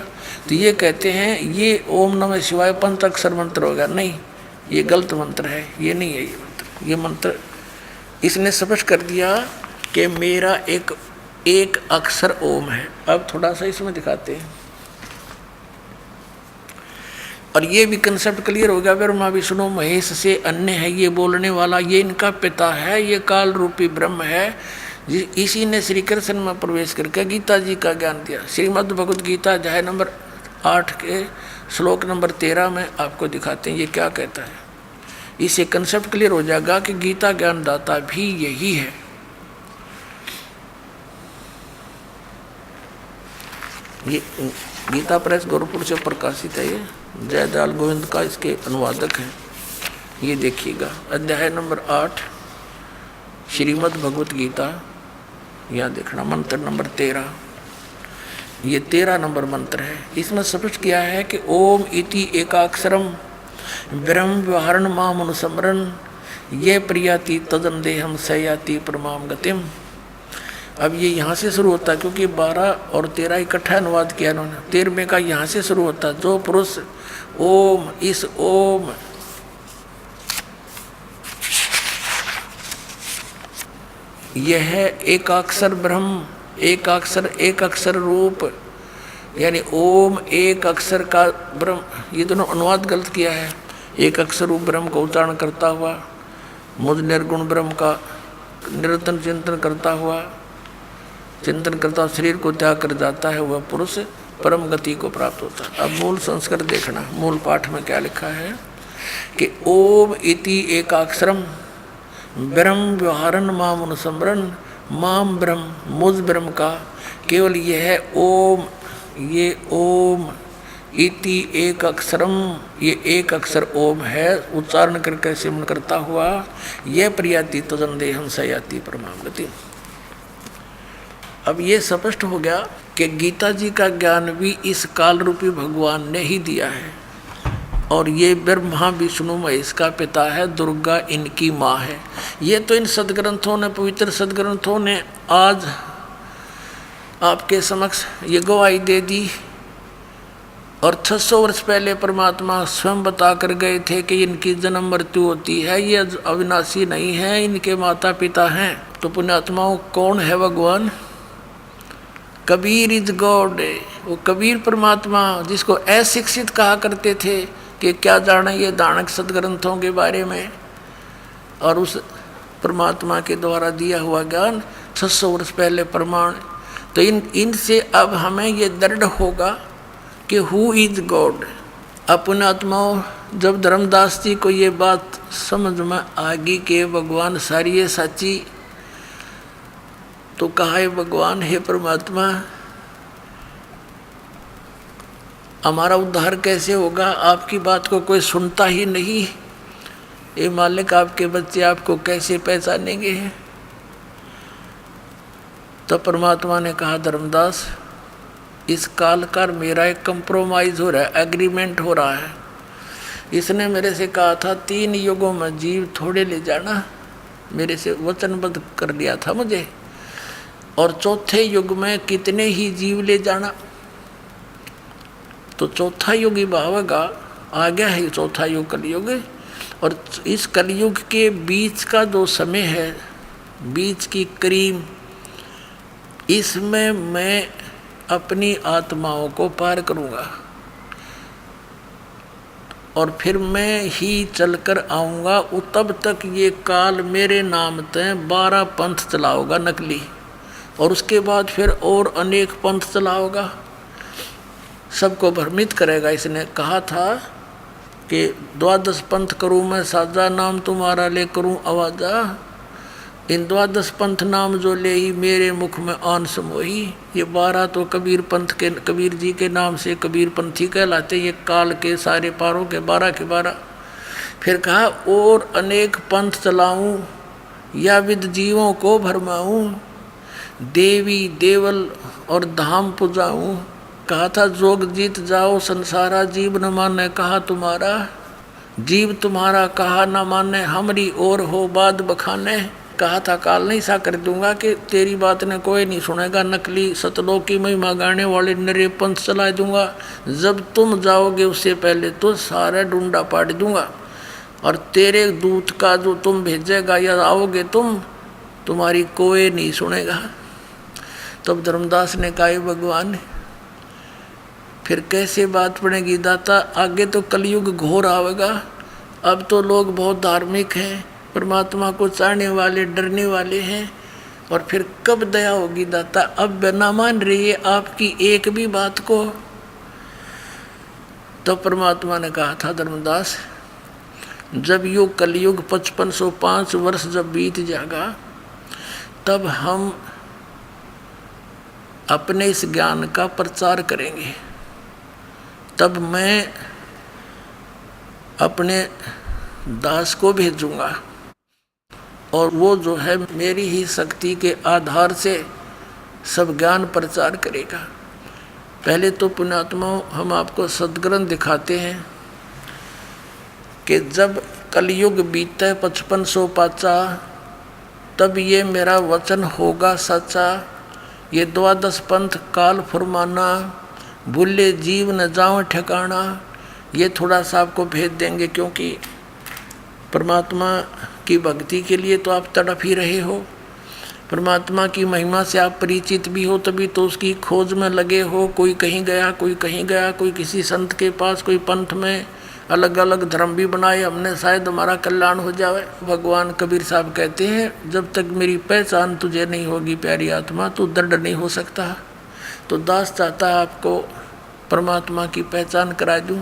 तो ये कहते हैं ये ओम नमः शिवाय 5 अक्षर मंत्र हो गया। नहीं, ये गलत मंत्र है, ये नहीं है ये मंत्र। ये मंत्र इसने स्पष्ट कर दिया कि मेरा एक अक्षर ओम है। अब थोड़ा सा इसमें दिखाते हैं, और ये भी कंसेप्ट क्लियर हो गया। ब्रह्मा विष्णु महेश से अन्य है ये बोलने वाला, ये इनका पिता है, ये काल रूपी ब्रह्म है। इसी ने श्री कृष्ण में प्रवेश करके गीता जी का ज्ञान दिया। श्रीमद् भगवद गीता अध्याय नंबर 8 के श्लोक नंबर 13 में आपको दिखाते हैं ये क्या कहता है। इससे कंसेप्ट क्लियर हो जाएगा कि गीता ज्ञानदाता भी यही है। ये गीता प्रेस गोरखपुर से प्रकाशित है। ये जयदयाल गोविंद का इसके अनुवादक है। ये देखिएगा अध्याय नंबर 8 श्रीमद् भगवत गीता, यहाँ देखना मंत्र नंबर 13। ये 13 नंबर मंत्र है। इसमें स्पष्ट किया है कि ओम इति एकाक्षरम ब्रह्म व्यवहारण माम अनुस्मरण ये प्रियाति तदन्देहम सयाति परमाम गतिम। अब ये यहाँ से शुरू होता है, क्योंकि 12 और 13 इकट्ठा अनुवाद किया उन्होंने। 13वें का यहाँ से शुरू होता है। जो पुरुष ओम, इस ओम यह एकाक्षर ब्रह्म, एक अक्षर रूप, यानी ओम एक अक्षर का ब्रह्म। ये दोनों अनुवाद गलत किया है। एक अक्षर रूप ब्रह्म को उच्चारण करता हुआ, मुझ निर्गुण ब्रह्म का निरंतर चिंतन करता शरीर को त्याग कर जाता है, वह पुरुष परम गति को प्राप्त होता है। अब मूल संस्कृत देखना, मूल पाठ में क्या लिखा है कि ओम इति एकाक्षरम ब्रह्म व्यवहारन माम अनुस्मरण माम ब्रह्म, मुझ ब्रह्म का केवल यह ओम, ये ओम इति एक अक्षरम, ये एक अक्षर ओम है, उच्चारण करके सिमरण करता हुआ यह प्रियाति तदन्देहम सयाति परमाम गति। अब ये स्पष्ट हो गया कि गीता जी का ज्ञान भी इस काल रूपी भगवान ने ही दिया है, और ये ब्रह्मा विष्णु महेश का पिता है, दुर्गा इनकी माँ है। ये तो इन सदग्रंथों ने, पवित्र सदग्रंथों ने आज आपके समक्ष ये गवाही दे दी। और 600 वर्ष पहले परमात्मा स्वयं बता कर गए थे कि इनकी जन्म मृत्यु होती है, ये अविनाशी नहीं है, इनके माता पिता हैं। तो पुण्यात्माओं कौन है भगवान? Kabir is God. वो कबीर परमात्मा जिसको अशिक्षित कहा करते थे कि क्या जाने ये दानक सदग्रंथों के बारे में, और उस परमात्मा के द्वारा दिया हुआ ज्ञान 600 वर्ष पहले प्रमाण। तो इनसे अब हमें ये दृढ़ होगा कि हु इज गॉड। अपने आत्माओं, जब धर्मदास जी को ये बात समझ में आ गई कि भगवान सारी है साची, तो कहा है भगवान, हे परमात्मा, हमारा उद्धार कैसे होगा? आपकी बात को कोई सुनता ही नहीं। ये मालिक, आपके बच्चे आपको कैसे पहचानेंगे? तो परमात्मा ने कहा, धर्मदास, इस काल का मेरा एक कंप्रोमाइज हो रहा है, एग्रीमेंट हो रहा है। इसने मेरे से कहा था 3 युगों में जीव थोड़े ले जाना, मेरे से वचनबद्ध कर दिया था मुझे, और चौथे युग में कितने ही जीव ले जाना। तो चौथा युग ही भावेगा, आ गया है चौथा युग कलयुग। और इस कलयुग के बीच का जो समय है, बीच की क्रीम, इसमें मैं अपनी आत्माओं को पार करूंगा और फिर मैं ही चलकर आऊँगा। तब तक ये काल मेरे नाम तय 12 पंथ चलाओगा नकली, और उसके बाद फिर और अनेक पंथ चलाओगा, सबको भ्रमित करेगा। इसने कहा था कि 12 पंथ करूँ मैं साजा, नाम तुम्हारा ले करूँ आवाजा। इन 12 पंथ नाम जो ले ही मेरे मुख में आन समोही। ये 12 तो कबीर पंथ के, कबीर जी के नाम से कबीर पंथी कहलाते। ये काल के सारे पारों के 12 के 12। फिर कहा, और अनेक पंथ चलाऊं या विद जीवों को भरमाऊं, देवी देवल और धाम पुजाऊं। कहा था, जोग जीत जाओ संसारा, जीव न माने कहा तुम्हारा। जीव तुम्हारा कहा न माने, हमरी ओर हो बाद बखाने। कहा था, काल नहीं सा कर दूंगा कि तेरी बात ने कोई नहीं सुनेगा, नकली सतलोक की महिमा गाने वाले नरे पंथ चला दूंगा। जब तुम जाओगे उससे पहले तो सारा डूंडा पाट दूंगा, और तेरे दूत का जो तुम भेजेगा या आओगे तुम, तुम्हारी कोई नहीं सुनेगा। तब धर्मदास ने कहा, भगवान, फिर कैसे बात पड़ेगी दाता? आगे तो कलयुग घोर आवेगा। अब तो लोग बहुत धार्मिक हैं, परमात्मा को चाहने वाले, डरने वाले हैं, और फिर कब दया होगी दाता? अब न मान रही है आपकी एक भी बात को। तो परमात्मा ने कहा था, धर्मदास, जब युग कलयुग 5505 वर्ष जब बीत जाएगा, तब हम अपने इस ज्ञान का प्रचार करेंगे। तब मैं अपने दास को भेजूंगा, और वो जो है मेरी ही शक्ति के आधार से सब ज्ञान प्रचार करेगा। पहले तो पुण्यात्माओं, हम आपको सद्ग्रंथ दिखाते हैं कि जब कलयुग बीते 5505, तब ये मेरा वचन होगा सच्चा। ये 12 पंथ काल फरमाना, भूले जीव न जाओ ठिकाना। ये थोड़ा सा आपको भेज देंगे, क्योंकि परमात्मा की भक्ति के लिए तो आप तड़प ही रहे हो, परमात्मा की महिमा से आप परिचित भी हो, तभी तो उसकी खोज में लगे हो। कोई कहीं गया, कोई कहीं गया, कोई किसी संत के पास, कोई पंथ में, अलग अलग धर्म भी बनाए हमने, शायद हमारा कल्याण हो जाए। भगवान कबीर साहब कहते हैं, जब तक मेरी पहचान तुझे नहीं होगी प्यारी आत्मा, तो दृढ़ नहीं हो सकता। तो दास चाहता है आपको परमात्मा की पहचान करा दूं।